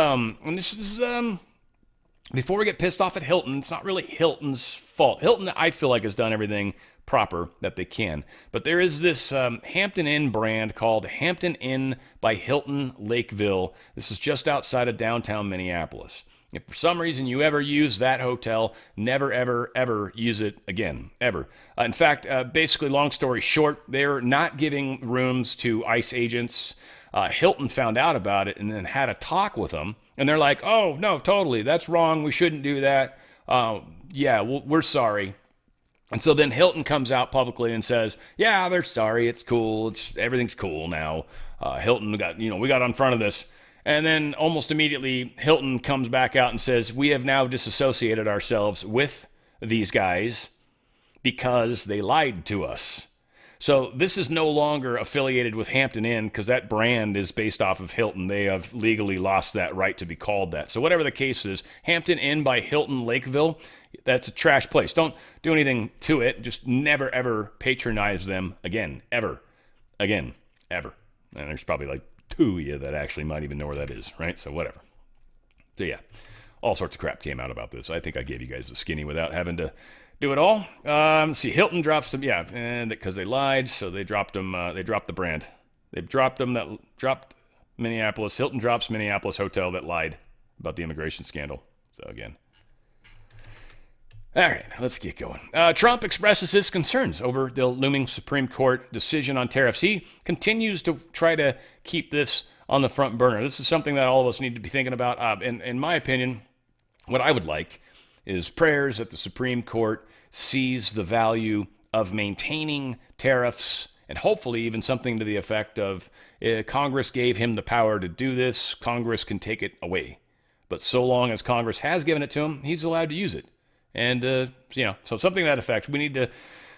before we get pissed off at Hilton, it's not really Hilton's fault. Hilton, I feel like, has done everything proper that they can. But there is this Hampton Inn brand called Hampton Inn by Hilton Lakeville. This is just outside of downtown Minneapolis. If for some reason you ever use that hotel, never, ever, ever use it again, ever. In fact, basically, long story short, they're not giving rooms to ICE agents. Hilton found out about it and then had a talk with them. And they're like, oh, no, totally, that's wrong. We shouldn't do that. Yeah, we're sorry. And so then Hilton comes out publicly and says, yeah, they're sorry. It's cool. Everything's cool now. Hilton we got on front of this. And then almost immediately, Hilton comes back out and says, we have now disassociated ourselves with these guys because they lied to us. So this is no longer affiliated with Hampton Inn because that brand is based off of Hilton. They have legally lost that right to be called that. So whatever the case is, Hampton Inn by Hilton Lakeville, that's a trash place. Don't do anything to it. Just never, ever patronize them again. Ever. Again. Ever. And there's probably like two of you that actually might even know where that is, right? So whatever. So yeah, all sorts of crap came out about this. I think I gave you guys the skinny without having to do it all. Let's see, Hilton drops them, and because they lied, so they dropped them. They dropped the brand. They've dropped them. That dropped Minneapolis. Hilton drops Minneapolis hotel that lied about the immigration scandal. So again. All right, let's get going. Trump expresses his concerns over the looming Supreme Court decision on tariffs. He continues to try to keep this on the front burner. This is something that all of us need to be thinking about. In my opinion, what I would like is prayers that the Supreme Court sees the value of maintaining tariffs, and hopefully even something to the effect of Congress gave him the power to do this, Congress can take it away. But so long as Congress has given it to him, he's allowed to use it. And, so something to that effect. We need to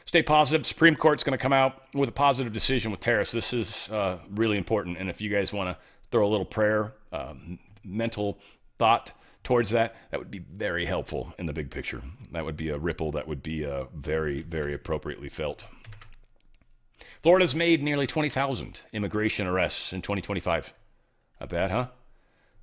stay positive. The Supreme Court's going to come out with a positive decision with tariffs. This is really important. And if you guys want to throw a little prayer, mental thought towards that, that would be very helpful in the big picture. That would be a ripple that would be very, very appropriately felt. Florida's made nearly 20,000 immigration arrests in 2025. Not bad, huh?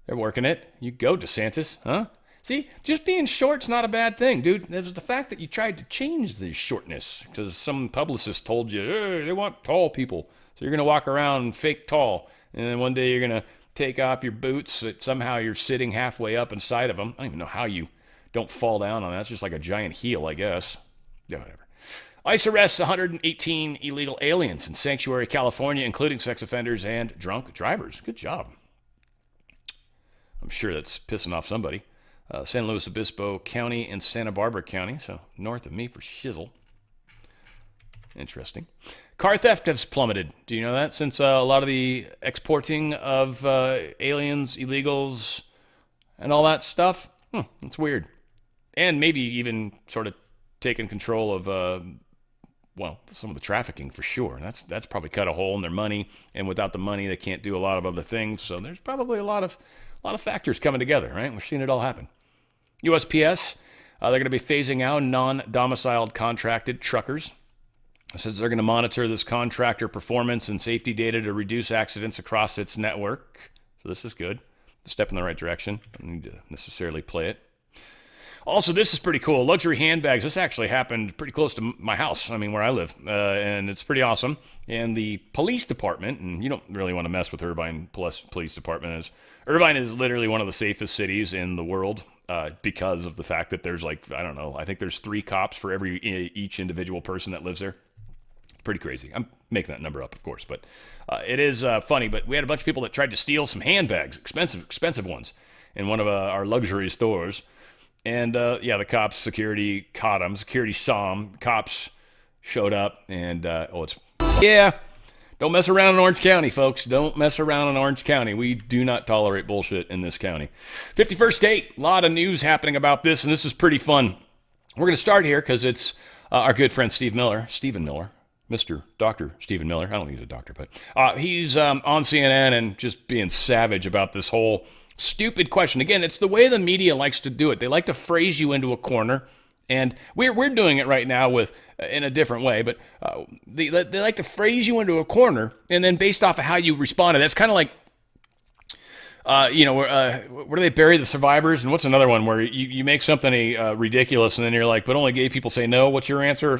They're working it. You go, DeSantis, huh? See, just being short's not a bad thing, dude. There's the fact that you tried to change the shortness because some publicist told you, hey, they want tall people. So you're going to walk around fake tall. And then one day you're going to take off your boots. Somehow you're sitting halfway up inside of them. I don't even know how you don't fall down on that. It's just like a giant heel, I guess. Yeah, whatever. ICE arrests 118 illegal aliens in Sanctuary, California, including sex offenders and drunk drivers. Good job. I'm sure that's pissing off somebody. San Luis Obispo County and Santa Barbara County, so north of me for shizzle. Interesting. Car theft has plummeted. Do you know that? Since a lot of the exporting of aliens, illegals, and all that stuff. It's weird. And maybe even sort of taking control of, some of the trafficking for sure. That's probably cut a hole in their money. And without the money, they can't do a lot of other things. So there's probably a lot of factors coming together, right? We're seeing it all happen. USPS, they're going to be phasing out non-domiciled contracted truckers. It says they're going to monitor this contractor performance and safety data to reduce accidents across its network. So this is good. A step in the right direction. I don't need to necessarily play it. Also, this is pretty cool. Luxury handbags. This actually happened pretty close to my house, where I live, and it's pretty awesome. And the police department, and you don't really want to mess with Irvine Police Department. Irvine is literally one of the safest cities in the world because of the fact that there's I think there's 3 cops for each individual person that lives there. Pretty crazy. I'm making that number up, of course, but it is funny. But we had a bunch of people that tried to steal some handbags, expensive ones, in one of our luxury stores. And, the cops, security caught them. Security saw them. Cops showed up, and, don't mess around in Orange County, folks. Don't mess around in Orange County. We do not tolerate bullshit in this county. 51st State, a lot of news happening about this, and this is pretty fun. We're going to start here because it's our good friend Stephen Miller, Mr. Dr. Stephen Miller. I don't think he's a doctor, but he's on CNN and just being savage about this whole stupid question. Again, it's the way the media likes to do it. They like to phrase you into a corner, and we're doing it right now in a different way, but they like to phrase you into a corner, and then based off of how you responded, that's kind of like, where do they bury the survivors? And what's another one where you make something ridiculous, and then you're like, but only gay people say no. What's your answer?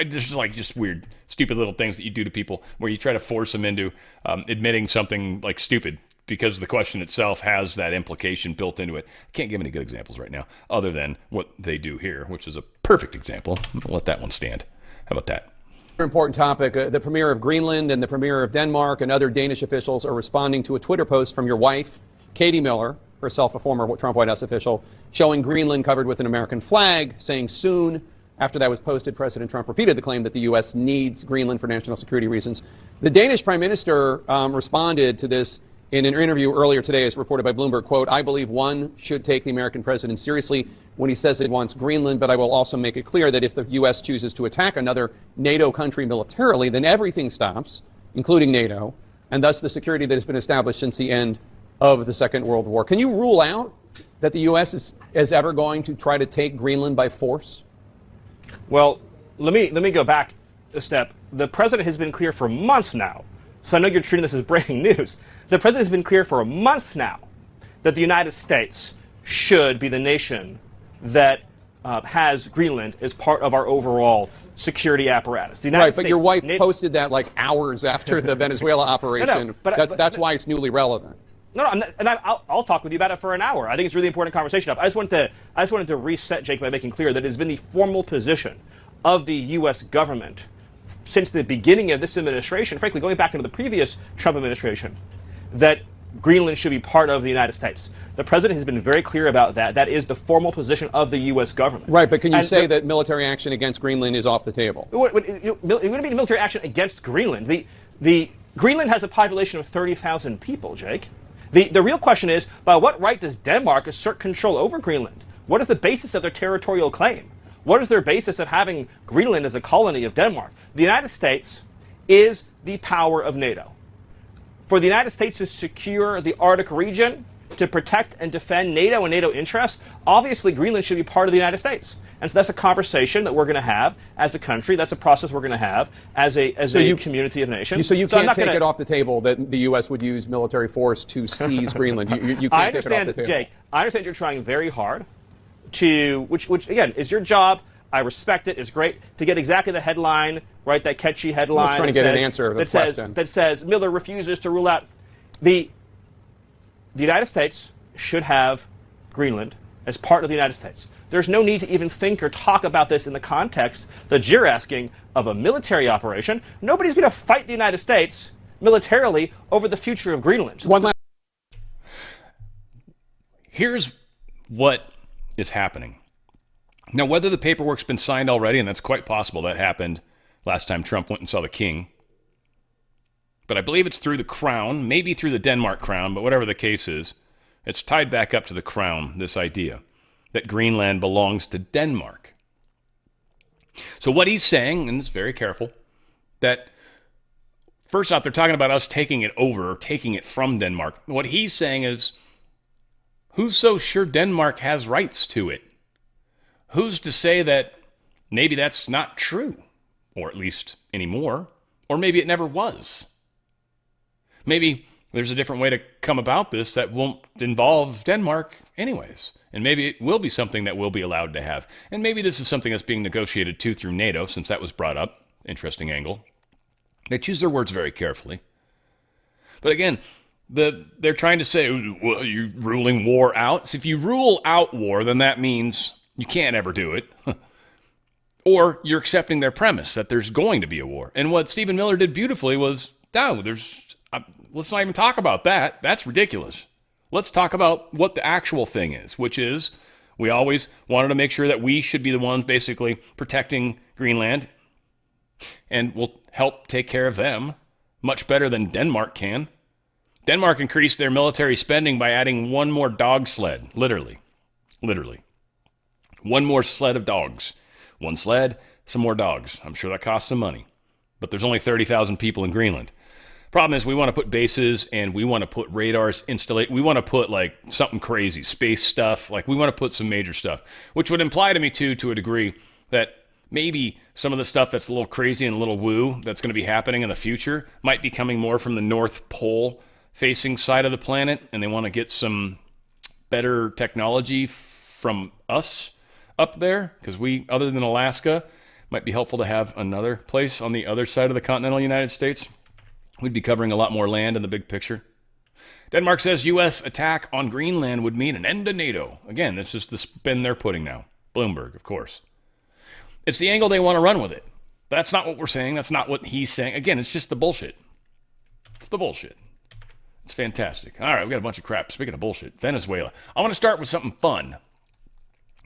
This is just weird, stupid little things that you do to people where you try to force them into admitting something stupid, because the question itself has that implication built into it. I can't give any good examples right now, other than what they do here, which is a perfect example. I'll let that one stand. How about that? Important topic. The Premier of Greenland and the Premier of Denmark and other Danish officials are responding to a Twitter post from your wife, Katie Miller, herself a former Trump White House official, showing Greenland covered with an American flag, saying soon. After that was posted, President Trump repeated the claim that the U.S. needs Greenland for national security reasons. The Danish Prime Minister responded to this in an interview earlier today, as reported by Bloomberg, quote, "I believe one should take the American president seriously when he says it wants Greenland, but I will also make it clear that if the U.S. chooses to attack another NATO country militarily, then everything stops, including NATO, and thus the security that has been established since the end of the Second World War." Can you rule out that the U.S. is ever going to try to take Greenland by force? Well, let me go back a step. The president has been clear for months now. So I know you're treating this as breaking news. The president has been clear for months now that the United States should be the nation that has Greenland as part of our overall security apparatus. The United States, but your wife NATO posted that hours after the Venezuela operation. No, but that's why it's newly relevant. No, I'll talk with you about it for an hour. I think it's a really important conversation. I just wanted to reset, Jake, by making clear that it has been the formal position of the U.S. government since the beginning of this administration, frankly, going back into the previous Trump administration, that Greenland should be part of the United States. The president has been very clear about that. That is the formal position of the U.S. government. Right, but can you say that military action against Greenland is off the table? It wouldn't be military action against Greenland. The Greenland has a population of 30,000 people, Jake. The real question is, by what right does Denmark assert control over Greenland? What is the basis of their territorial claim? What is their basis of having Greenland as a colony of Denmark? The United States is the power of NATO. For the United States to secure the Arctic region, to protect and defend NATO and NATO interests, obviously Greenland should be part of the United States. And so that's a conversation that we're going to have as a country. That's a process we're going to have as a community of nations. So you can't take it off the table that the U.S. would use military force to seize Greenland. You can't take it off the table. Jake, I understand you're trying very hard to, which again, is your job. I respect it. It's great to get exactly the headline, right? That catchy headline. I'm trying to get an answer to the question. That says Miller refuses to rule out the United States should have Greenland as part of the United States. There's no need to even think or talk about this in the context that you're asking of a military operation. Nobody's going to fight the United States militarily over the future of Greenland. Here's what is happening. Now, whether the paperwork's been signed already, and that's quite possible, that happened last time Trump went and saw the king. But I believe it's through the crown, maybe through the Denmark crown, but whatever the case is, it's tied back up to the crown, this idea that Greenland belongs to Denmark. So what he's saying, and it's very careful, that first off, they're talking about us taking it over, or taking it from Denmark. What he's saying is, who's so sure Denmark has rights to it? Who's to say that maybe that's not true, or at least anymore, or maybe it never was? Maybe there's a different way to come about this that won't involve Denmark anyways, and maybe it will be something that we'll be allowed to have. And maybe this is something that's being negotiated too through NATO, since that was brought up. Interesting angle. They choose their words very carefully. But again, they're trying to say, well, you're ruling war out. So if you rule out war, then that means you can't ever do it. Or you're accepting their premise that there's going to be a war. And what Stephen Miller did beautifully was, no, let's not even talk about that. That's ridiculous. Let's talk about what the actual thing is, which is we always wanted to make sure that we should be the ones basically protecting Greenland, and we'll help take care of them much better than Denmark can. Denmark increased their military spending by adding one more dog sled, literally. One more sled of dogs. One sled, some more dogs. I'm sure that costs some money. But there's only 30,000 people in Greenland. Problem is, we want to put bases and we want to put radars installate. We want to put like something crazy, space stuff. Like we want to put some major stuff, which would imply to me too, to a degree, that maybe some of the stuff that's a little crazy and a little woo that's going to be happening in the future might be coming more from the North Pole facing side of the planet, and they want to get some better technology from us up there, because we, other than Alaska, might be helpful to have another place on the other side of the continental United States. We'd be covering a lot more land in the big picture. Denmark says U.S. attack on Greenland would mean an end to NATO. Again, this is the spin they're putting now. Bloomberg, of course. It's the angle they want to run with it. That's not what we're saying. That's not what he's saying. Again, it's just the bullshit. It's the bullshit. It's fantastic. All right, we got a bunch of crap. Speaking of bullshit, Venezuela. I want to start with something fun,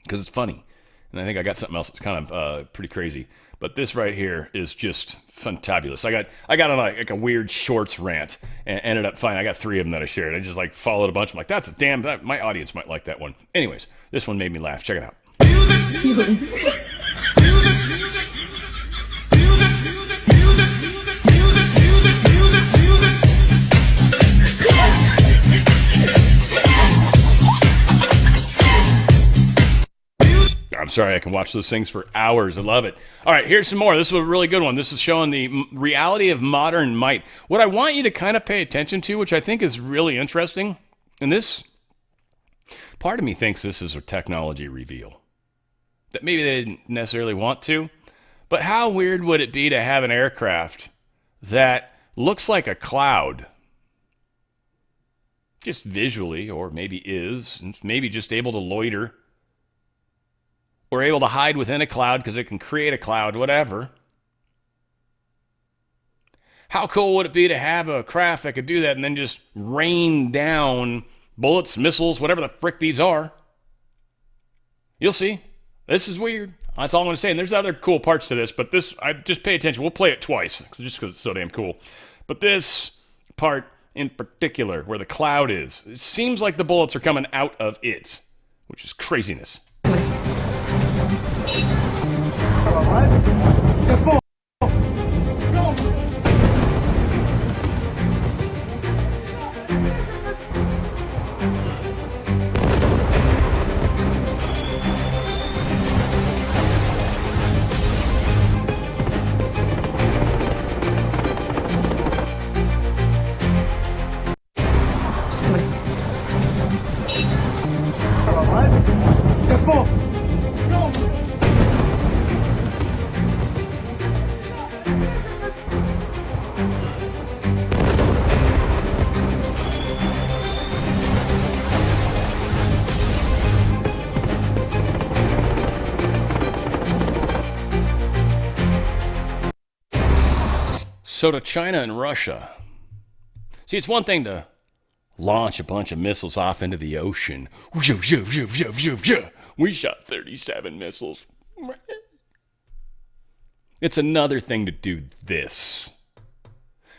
because it's funny. And I think I got something else that's kind of pretty crazy. But this right here is just fantabulous. I got on like a weird shorts rant and ended up fine. I got 3 of them that I shared. I just like followed a bunch. I'm like, that's a damn, my audience might like that one. Anyways, this one made me laugh. Check it out. I'm sorry, I can watch those things for hours. I love it. All right, here's some more. This is a really good one. This is showing the reality of modern might. What I want you to kind of pay attention to, which I think is really interesting, and this, part of me thinks this is a technology reveal. That maybe they didn't necessarily want to, but how weird would it be to have an aircraft that looks like a cloud? Just visually, or maybe is, and maybe just able to loiter, or able to hide within a cloud because it can create a cloud, whatever. How cool would it be to have a craft that could do that and then just rain down bullets, missiles, whatever the frick these are? You'll see. This is weird. That's all I'm going to say. And there's other cool parts to this, but this, just pay attention. We'll play it twice, just because it's so damn cool. But this part in particular, where the cloud is, it seems like the bullets are coming out of it, which is craziness. So to China and Russia. See, it's one thing to launch a bunch of missiles off into the ocean. We shot 37 missiles. It's another thing to do this.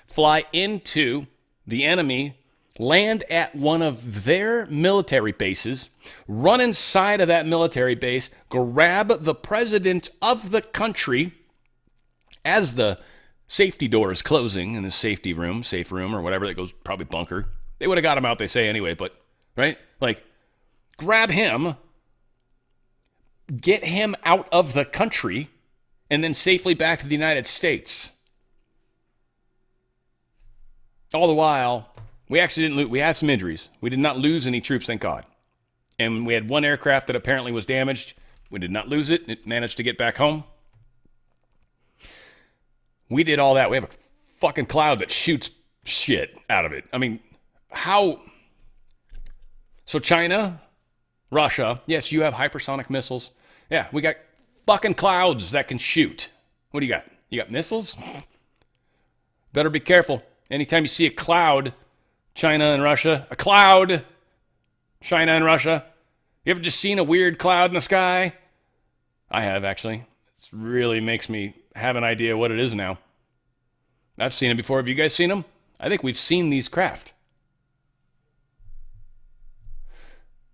Fly into the enemy, land at one of their military bases, run inside of that military base, grab the president of the country as the safety door is closing in the safe room, or whatever that goes, probably bunker. They would have got him out, they say, anyway, but, right? Like, grab him, get him out of the country, and then safely back to the United States. All the while, we actually didn't lose. We had some injuries. We did not lose any troops, thank God. And we had one aircraft that apparently was damaged. We did not lose it. It managed to get back home. We did all that. We have a fucking cloud that shoots shit out of it. I mean, how? So China, Russia, yes, you have hypersonic missiles. Yeah, we got fucking clouds that can shoot. What do you got? You got missiles? Better be careful. Anytime you see a cloud, China and Russia, a cloud, China and Russia. You ever just seen a weird cloud in the sky? I have, actually. It really makes me have an idea what it is now. I've seen it before. Have you guys seen them? I think we've seen these craft.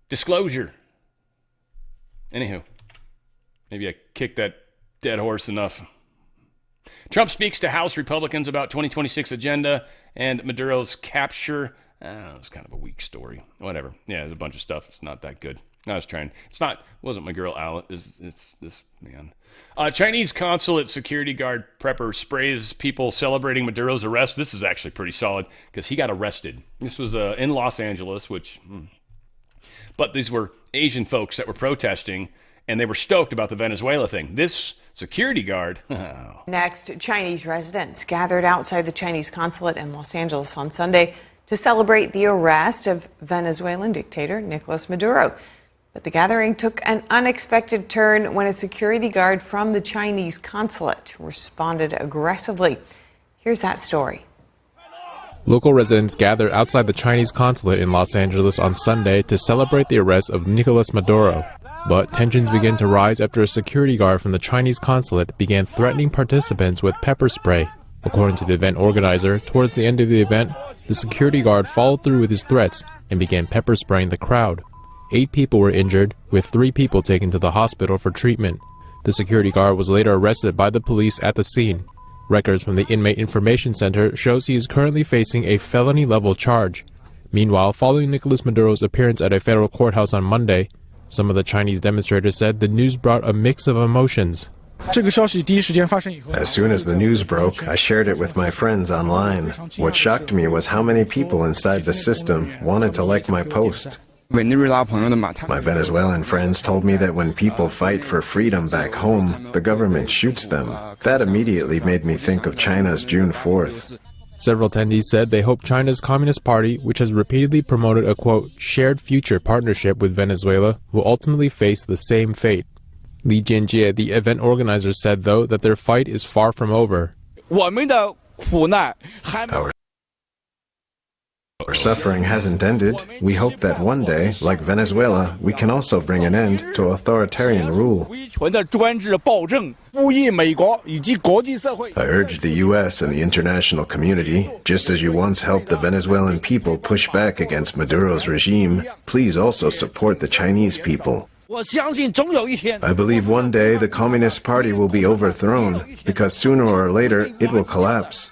Disclosure. Anywho, maybe I kicked that dead horse enough. Trump speaks to House Republicans about 2026 agenda and Maduro's capture. It's kind of a weak story. Whatever. Yeah, there's a bunch of stuff. It's not that good. I was trying. Wasn't my girl Alice. It's this man. Chinese consulate security guard prepper sprays people celebrating Maduro's arrest. This is actually pretty solid because he got arrested. This was in Los Angeles, but these were Asian folks that were protesting, and they were stoked about the Venezuela thing. This security guard. Oh. Next, Chinese residents gathered outside the Chinese consulate in Los Angeles on Sunday to celebrate the arrest of Venezuelan dictator Nicolas Maduro. But the gathering took an unexpected turn when a security guard from the Chinese consulate responded aggressively. Here's that story. Local residents gathered outside the Chinese consulate in Los Angeles on Sunday to celebrate the arrest of Nicolas Maduro. But tensions began to rise after a security guard from the Chinese consulate began threatening participants with pepper spray. According to the event organizer, towards the end of the event, the security guard followed through with his threats and began pepper spraying the crowd. 8 people were injured, with 3 people taken to the hospital for treatment. The security guard was later arrested by the police at the scene. Records from the Inmate Information Center shows he is currently facing a felony-level charge. Meanwhile, following Nicolas Maduro's appearance at a federal courthouse on Monday, some of the Chinese demonstrators said the news brought a mix of emotions. As soon as the news broke, I shared it with my friends online. What shocked me was how many people inside the system wanted to like my post. My Venezuelan friends told me that when people fight for freedom back home, the government shoots them. That immediately made me think of China's June 4th. Several attendees said they hope China's Communist Party, which has repeatedly promoted a, quote, shared future partnership with Venezuela, will ultimately face the same fate. Li Jianjie, the event organizer, said, though, that their fight is far from over. Our suffering hasn't ended. We hope that one day, like Venezuela, we can also bring an end to authoritarian rule. I urge the U.S. and the international community, just as you once helped the Venezuelan people push back against Maduro's regime, please also support the Chinese people. I believe one day the Communist Party will be overthrown, because sooner or later it will collapse.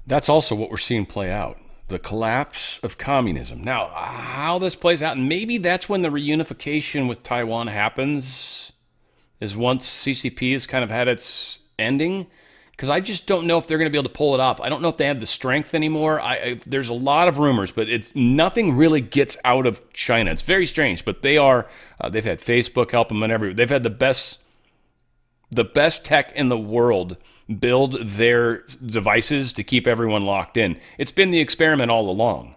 That's also what we're seeing play out. The collapse of communism. Now, how this plays out, and maybe that's when the reunification with Taiwan happens, is once CCP has kind of had its ending, because I just don't know if they're going to be able to pull it off. I don't know if they have the strength anymore. There's a lot of rumors, but nothing really gets out of China. It's very strange, but they've had Facebook help them and everything. They've had the best tech in the world build their devices to keep everyone locked in. It's been the experiment all along.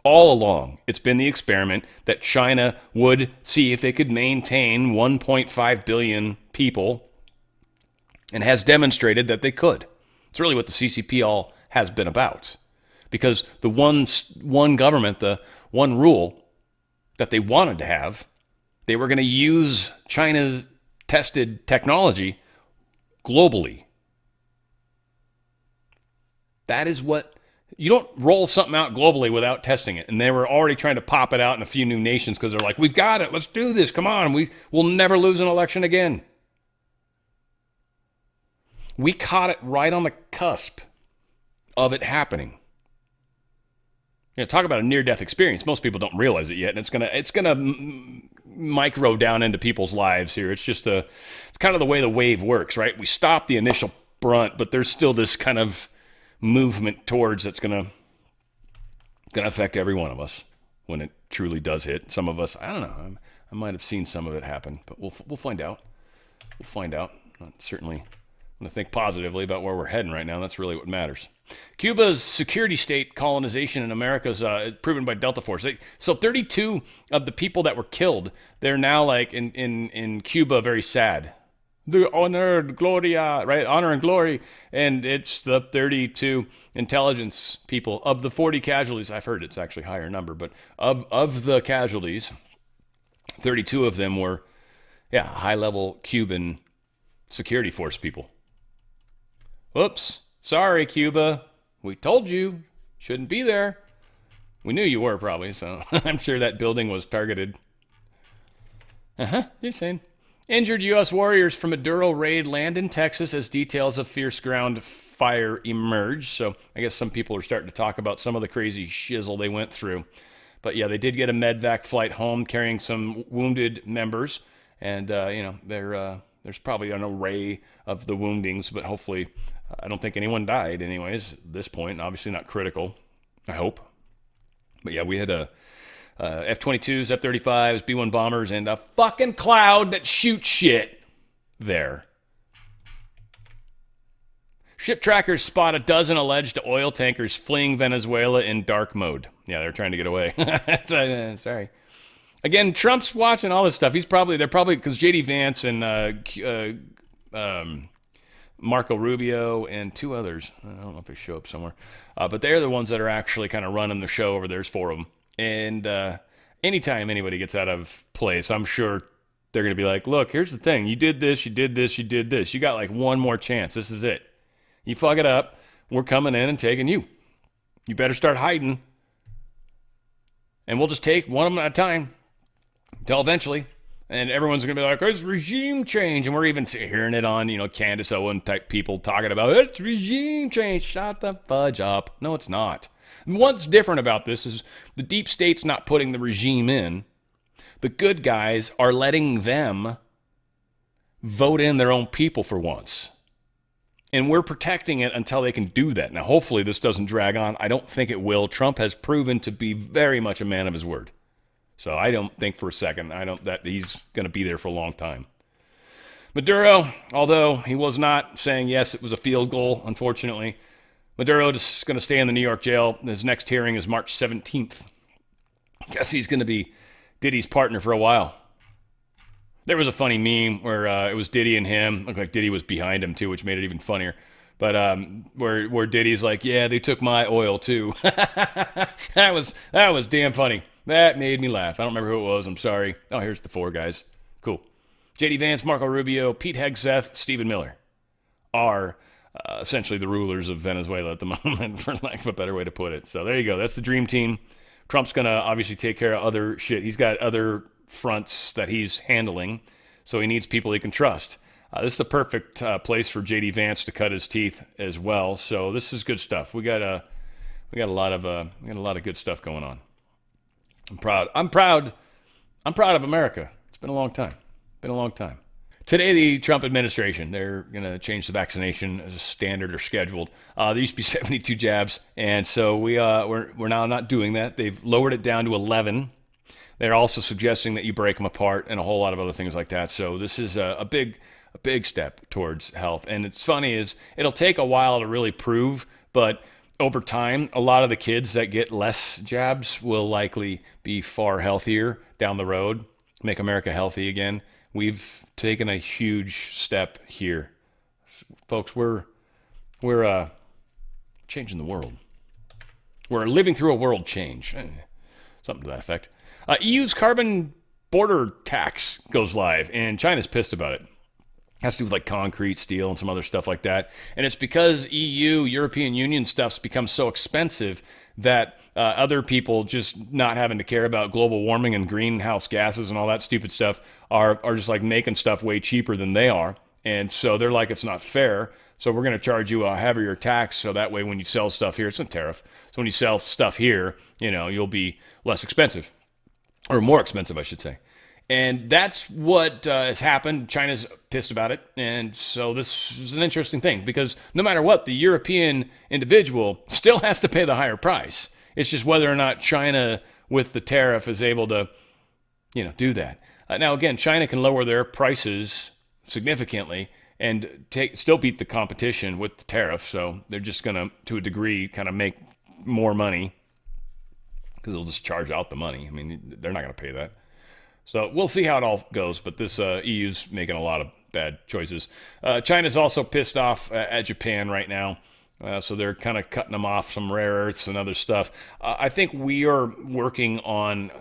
All along, it's been the experiment that China would see if it could maintain 1.5 billion people, and has demonstrated that they could. It's really what the CCP all has been about. Because the one government, the one rule that they wanted to have, they were going to use China-tested technology globally. That is what... You don't roll something out globally without testing it. And they were already trying to pop it out in a few new nations because they're like, we've got it. Let's do this. Come on. We'll never lose an election again. We caught it right on the cusp of it happening. You know, talk about a near-death experience. Most people don't realize it yet, and it's gonna micro down into people's lives here. It's kind of the way the wave works, right? We stop the initial brunt, but there's still this kind of movement towards that's gonna affect every one of us when it truly does hit. Some of us, I don't know. I might have seen some of it happen, but we'll find out. We'll find out. Certainly, I'm gonna think positively about where we're heading right now. That's really what matters. Cuba's security state colonization in America is proven by Delta Force. So 32 of the people that were killed, they're now like in Cuba very sad. The honor, gloria, right? Honor and glory. And it's the 32 intelligence people. Of the 40 casualties, I've heard it's actually a higher number, but of the casualties, 32 of them were, high-level Cuban security force people. Whoops. Sorry, Cuba. We told you. Shouldn't be there. We knew you were, probably, so I'm sure that building was targeted. Just saying. Injured U.S. warriors from Maduro raid land in Texas as details of fierce ground fire emerge. So I guess some people are starting to talk about some of the crazy shizzle they went through. But yeah, they did get a medvac flight home carrying some wounded members. And, there's probably an array of the woundings, but hopefully I don't think anyone died anyways at this point. Obviously not critical, I hope. But yeah, we had F-22s, F-35s, B-1 bombers, and a fucking cloud that shoots shit there. Ship trackers spot a dozen alleged oil tankers fleeing Venezuela in dark mode. Yeah, they're trying to get away. Sorry. Again, Trump's watching all this stuff. They're probably, because J.D. Vance and Marco Rubio and two others, I don't know if they show up somewhere, but they're the ones that are actually kind of running the show over. There's four of them. And anytime anybody gets out of place, I'm sure they're going to be like, look, here's the thing. You did this, you did this, you did this. You got like one more chance. This is it. You fuck it up, we're coming in and taking you. You better start hiding. And we'll just take one of them at a time until eventually. And everyone's going to be like, it's regime change. And we're even hearing it on, Candace Owen type people talking about, it's regime change. Shut the fudge up. No, it's not. What's different about this is the deep state's not putting the regime in. The good guys are letting them vote in their own people for once. And we're protecting it until they can do that. Now, hopefully this doesn't drag on. I don't think it will. Trump has proven to be very much a man of his word. So I don't think for a second that he's going to be there for a long time. Maduro, although he was not saying yes, it was a field goal, unfortunately. Maduro is going to stay in the New York jail. His next hearing is March 17th. Guess he's going to be Diddy's partner for a while. There was a funny meme where it was Diddy and him. Looked like Diddy was behind him too, which made it even funnier. But where Diddy's like, yeah, they took my oil too. That was damn funny. That made me laugh. I don't remember who it was. I'm sorry. Oh, here's the four guys. Cool. J.D. Vance, Marco Rubio, Pete Hegseth, Stephen Miller are essentially the rulers of Venezuela at the moment, for lack of a better way to put it. So there you go. That's the dream team. Trump's going to obviously take care of other shit. He's got other fronts that he's handling, so he needs people he can trust. This is the perfect place for J.D. Vance to cut his teeth as well. So this is good stuff. We got a lot of good stuff going on. I'm proud of America. It's been a long time. Today, the Trump administration, they're going to change the vaccination as a standard or scheduled. There used to be 72 jabs, and so we're now not doing that. They've lowered it down to 11. They're also suggesting that you break them apart and a whole lot of other things like that. So this is a big step towards health. And it's funny is it'll take a while to really prove, but over time, a lot of the kids that get less jabs will likely be far healthier down the road, make America healthy again. We've taken a huge step here. Folks, we're We're changing the world. We're living through a world change. Something to that effect. EU's carbon border tax goes live, and China's pissed about it. Has to do with like concrete, steel, and some other stuff like that. And it's because European Union stuff's become so expensive that other people just not having to care about global warming and greenhouse gases and all that stupid stuff are just like making stuff way cheaper than they are. And so they're like, it's not fair. So we're going to charge you a heavier tax. So that way when you sell stuff here, it's a tariff. So when you sell stuff here, you'll be less expensive, or more expensive, I should say. And that's what has happened. China's pissed about it. And so this is an interesting thing because no matter what, the European individual still has to pay the higher price. It's just whether or not China with the tariff is able to, do that. Now, again, China can lower their prices significantly and still beat the competition with the tariff. So they're just going to a degree, kind of make more money because they'll just charge out the money. I mean, they're not going to pay that. So we'll see how it all goes, but this EU's making a lot of bad choices. China's also pissed off at Japan right now, so they're kind of cutting them off some rare earths and other stuff. I think we are working on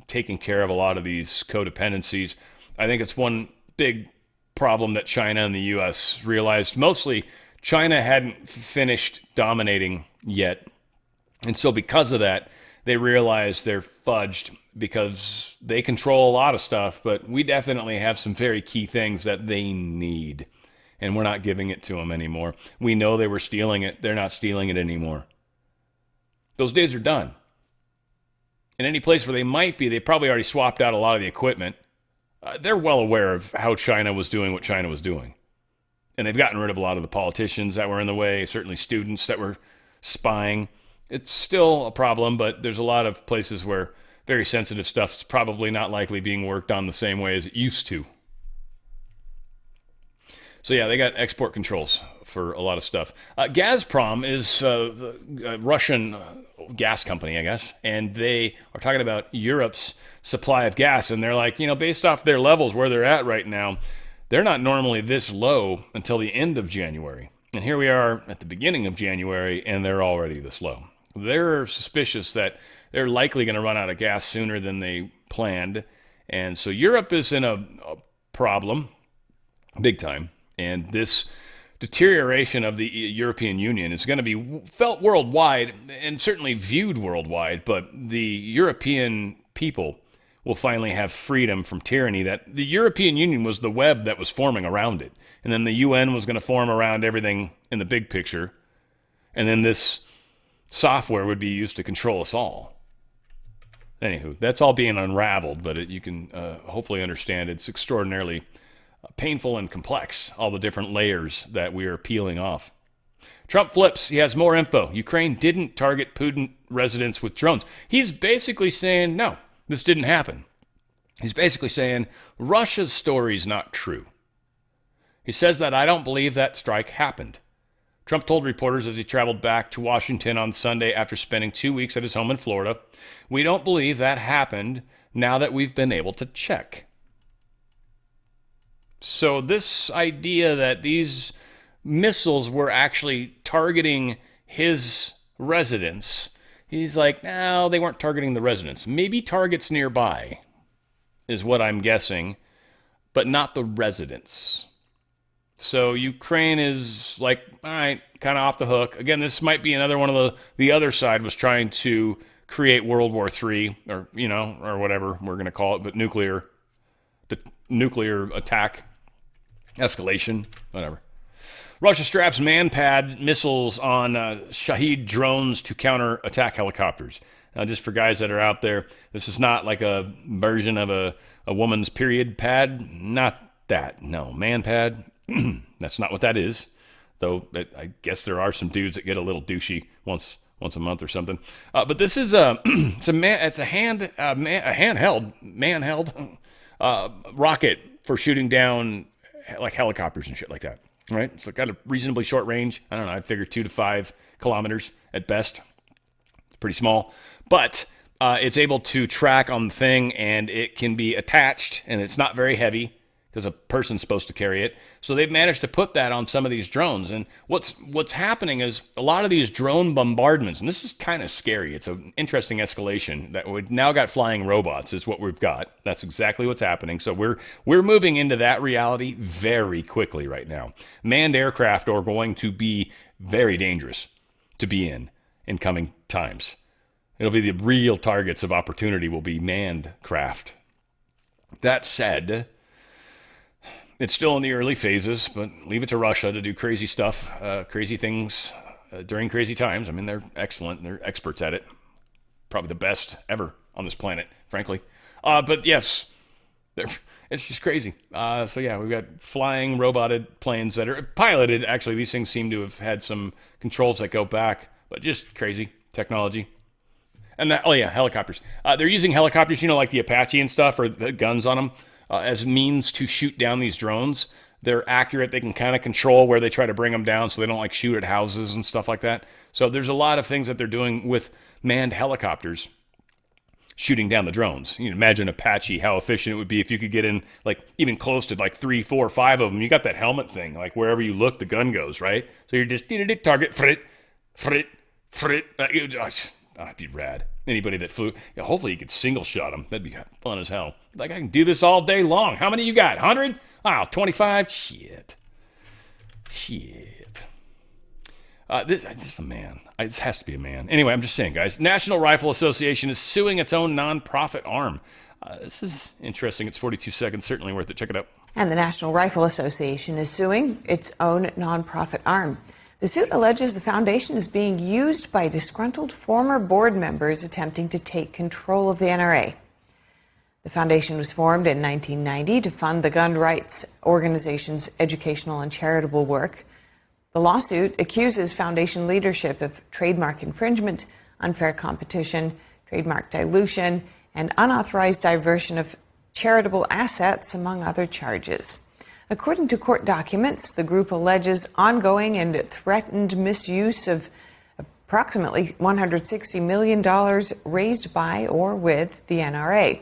taking care of a lot of these codependencies. I think it's one big problem that China and the U.S. realized. Mostly, China hadn't finished dominating yet, and so because of that, they realized they're fudged because they control a lot of stuff, but we definitely have some very key things that they need, and we're not giving it to them anymore. We know they were stealing it. They're not stealing it anymore. Those days are done. In any place where they might be, they probably already swapped out a lot of the equipment. They're well aware of how China was doing what China was doing, and they've gotten rid of a lot of the politicians that were in the way, certainly students that were spying. It's still a problem, but there's a lot of places where very sensitive stuff is probably not likely being worked on the same way as it used to. So yeah, they got export controls for a lot of stuff. Gazprom is the Russian gas company, I guess, and they are talking about Europe's supply of gas, and they're like, based off their levels where they're at right now, they're not normally this low until the end of January. And here we are at the beginning of January, and they're already this low. They're suspicious that they're likely going to run out of gas sooner than they planned. And so Europe is in a problem, big time. And this deterioration of the European Union is going to be felt worldwide and certainly viewed worldwide. But the European people will finally have freedom from tyranny. That the European Union was the web that was forming around it. And then the UN was going to form around everything in the big picture. And then this software would be used to control us all. Anywho, that's all being unraveled, but you can hopefully understand it's extraordinarily painful and complex, all the different layers that we are peeling off. Trump flips. He has more info. Ukraine didn't target Putin residents with drones. He's basically saying, no, this didn't happen. He's basically saying, Russia's story's not true. He says that I don't believe that strike happened. Trump told reporters as he traveled back to Washington on Sunday after spending 2 weeks at his home in Florida, we don't believe that happened now that we've been able to check. So this idea that these missiles were actually targeting his residence, he's like, no, they weren't targeting the residence. Maybe targets nearby is what I'm guessing, but not the residence. So Ukraine is like, all right, kind of off the hook. Again, this might be another one of the other side was trying to create World War III or, or whatever we're going to call it, but nuclear attack, escalation, whatever. Russia straps man-pad missiles on Shahed drones to counter-attack helicopters. Now, just for guys that are out there, this is not like a version of a woman's period pad. Not that. No, man-pad. That's not what that is, though. I guess there are some dudes that get a little douchey once a month or something. But this is it's a handheld rocket for shooting down like helicopters and shit like that. Right? It's got a reasonably short range. I don't know. I'd figure 2 to 5 kilometers at best. It's pretty small, but it's able to track on the thing, and it can be attached, and it's not very heavy. because a person's supposed to carry it. So they've managed to put that on some of these drones. And what's happening is a lot of these drone bombardments, and this is kind of scary. It's an interesting escalation that we've now got flying robots is what we've got. That's exactly what's happening. So we're moving into that reality very quickly right now. Manned aircraft are going to be very dangerous to be in coming times. It'll be the real targets of opportunity will be manned craft. That said, it's still in the early phases, but leave it to Russia to do crazy stuff, crazy things during crazy times. I mean, they're excellent. They're experts at it. Probably the best ever on this planet, frankly. But yes, it's just crazy. So yeah, we've got flying roboted planes that are piloted. Actually, these things seem to have had some controls that go back, but just crazy technology. And helicopters. They're using helicopters, like the Apache and stuff, or the guns on them, as means to shoot down these drones. They're accurate. They can kind of control where they try to bring them down so they don't shoot at houses and stuff like that. So there's a lot of things that they're doing with manned helicopters shooting down the drones. You can imagine Apache, how efficient it would be if you could get in even close to 3, 4, 5 of them. You got that helmet thing, wherever you look, the gun goes, right? So you're just target, frit. That'd be rad. Anybody that flew, hopefully you could single shot them. That'd be fun as hell. I can do this all day long. How many you got? 100? Wow, 25? Shit. This is a man. This has to be a man. Anyway, I'm just saying, guys. National Rifle Association is suing its own nonprofit arm. This is interesting. It's 42 seconds. Certainly worth it. Check it out. And the National Rifle Association is suing its own nonprofit arm. The suit alleges the foundation is being used by disgruntled former board members attempting to take control of the NRA. The foundation was formed in 1990 to fund the gun rights organization's educational and charitable work. The lawsuit accuses foundation leadership of trademark infringement, unfair competition, trademark dilution, and unauthorized diversion of charitable assets, among other charges. According to court documents, the group alleges ongoing and threatened misuse of approximately $160 million raised by or with the NRA.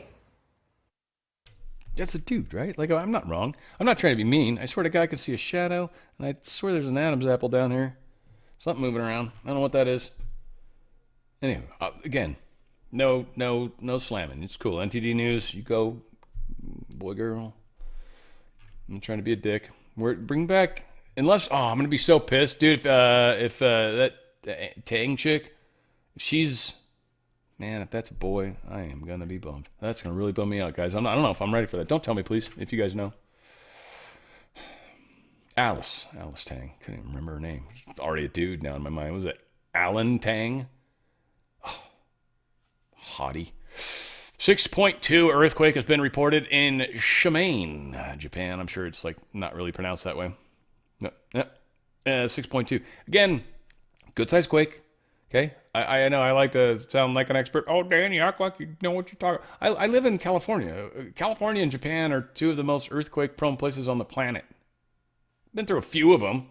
That's a dude, right? I'm not wrong. I'm not trying to be mean. I swear to God, I could see a shadow, and I swear there's an Adam's apple down here. Something moving around. I don't know what that is. Anyway, again, no slamming. It's cool. NTD News, you go, boy, girl. I'm trying to be a dick. Bring back, unless, I'm going to be so pissed, dude, if that Tang chick, if that's a boy, I am going to be bummed. That's going to really bum me out, guys. I don't know if I'm ready for that. Don't tell me, please, if you guys know. Alice Tang. Couldn't even remember her name. She's already a dude now in my mind. Was it Alan Tang? Oh, hottie. 6.2 earthquake has been reported in Shimane, Japan. I'm sure it's not really pronounced that way. No. 6.2. Again, good sized quake. Okay. I know I like to sound like an expert. Oh, Dan, you act like you know what you're talking about. I live in California. California and Japan are two of the most earthquake prone places on the planet. Been through a few of them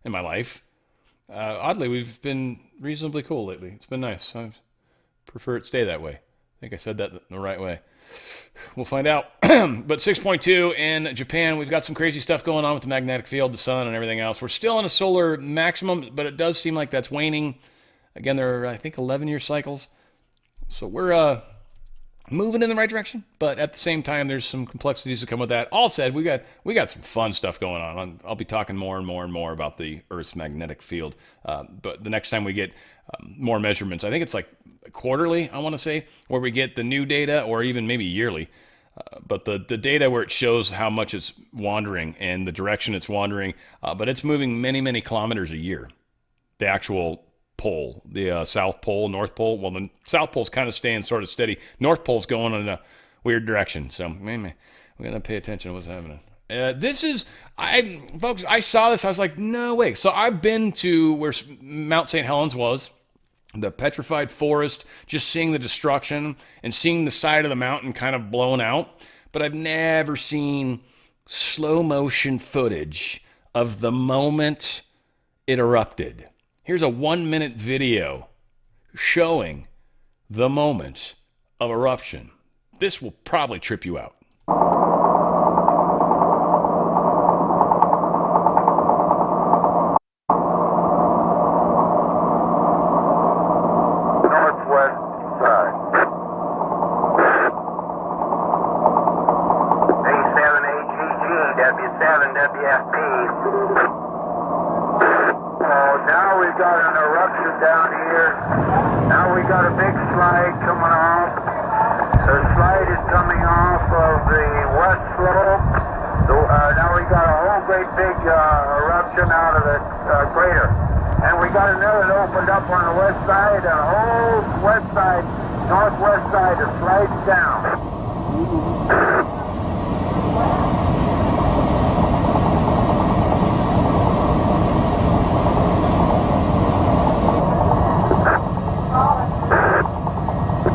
in my life. Oddly, we've been reasonably cool lately. It's been nice. I prefer it stay that way. I think I said that the right way. We'll find out. But 6.2 in Japan, we've got some crazy stuff going on with the magnetic field, the sun, and everything else. We're still in a solar maximum, but it does seem like that's waning. Again, there are, I think, 11-year cycles. So we're moving in the right direction. But at the same time, there's some complexities that come with that. All said, we got some fun stuff going on. I'll be talking more and more and more about the Earth's magnetic field. But the next time we get more measurements, I think it's quarterly, I want to say, where we get the new data, or even maybe yearly. But the data where it shows how much it's wandering and the direction it's wandering, but it's moving many, many kilometers a year. The actual pole, the South Pole, North Pole. Well, the South Pole's kind of staying sort of steady. North Pole's going in a weird direction. So maybe we're going to pay attention to what's happening. Folks, I saw this. I was like, no way. So I've been to where Mount St. Helens was, the petrified forest, just seeing the destruction and seeing the side of the mountain kind of blown out. But I've never seen slow motion footage of the moment it erupted. Here's a 1-minute video showing the moment of eruption. This will probably trip you out. and WFP. Oh, now we've got an eruption down here. Now we got a big slide coming off. The slide is coming off of the west slope. Now we got a whole great big eruption out of the crater. And we got another that opened up on the west side, and the whole west side, northwest side is sliding down.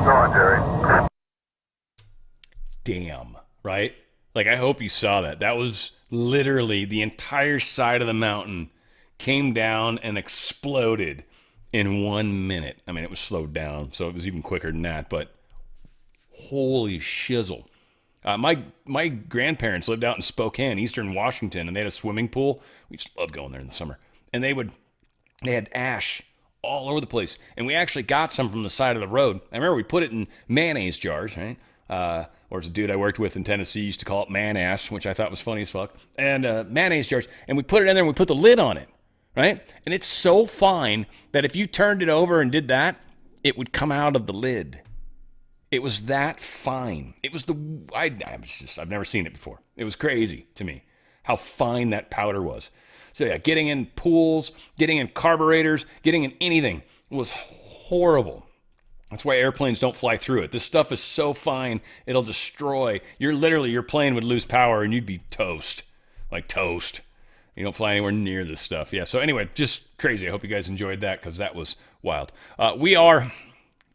Go on, Jerry. Damn, right? Like, I hope you saw that. That was literally the entire side of the mountain came down and exploded in 1 minute. I mean, it was slowed down, so it was even quicker than that, but holy shizzle. My grandparents lived out in Spokane, Eastern Washington, and they had a swimming pool. We just loved going there in the summer. And they had ash all over the place. And we actually got some from the side of the road. I remember we put it in mayonnaise jars, right? Or as a dude I worked with in Tennessee used to call it man-ass, which I thought was funny as fuck. And mayonnaise jars. And we put it in there and we put the lid on it, right? And it's so fine that if you turned it over and did that, it would come out of the lid. It was that fine. It was I've never seen it before. It was crazy to me how fine that powder was. So yeah, getting in pools, getting in carburetors, getting in anything was horrible. That's why airplanes don't fly through it. This stuff is so fine, it'll destroy. Your plane would lose power and you'd be toast. Like toast. You don't fly anywhere near this stuff. Yeah, so anyway, just crazy. I hope you guys enjoyed that because that was wild. We are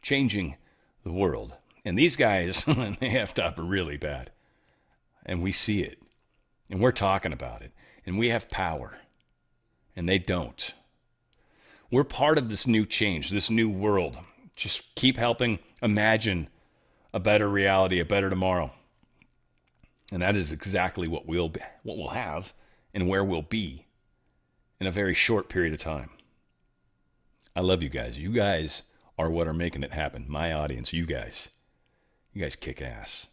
changing the world. And these guys, they effed up really bad. And we see it. And we're talking about it. And we have power. And they don't. We're part of this new change, this new world. Just keep helping imagine a better reality, a better tomorrow. And that is exactly what we'll have and where we'll be in a very short period of time. I love you guys. You guys are what are making it happen. My audience, you guys. You guys kick ass.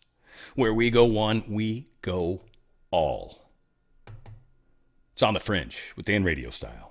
Where we go one, we go all. It's on the Fringe with Dan RadioStyle.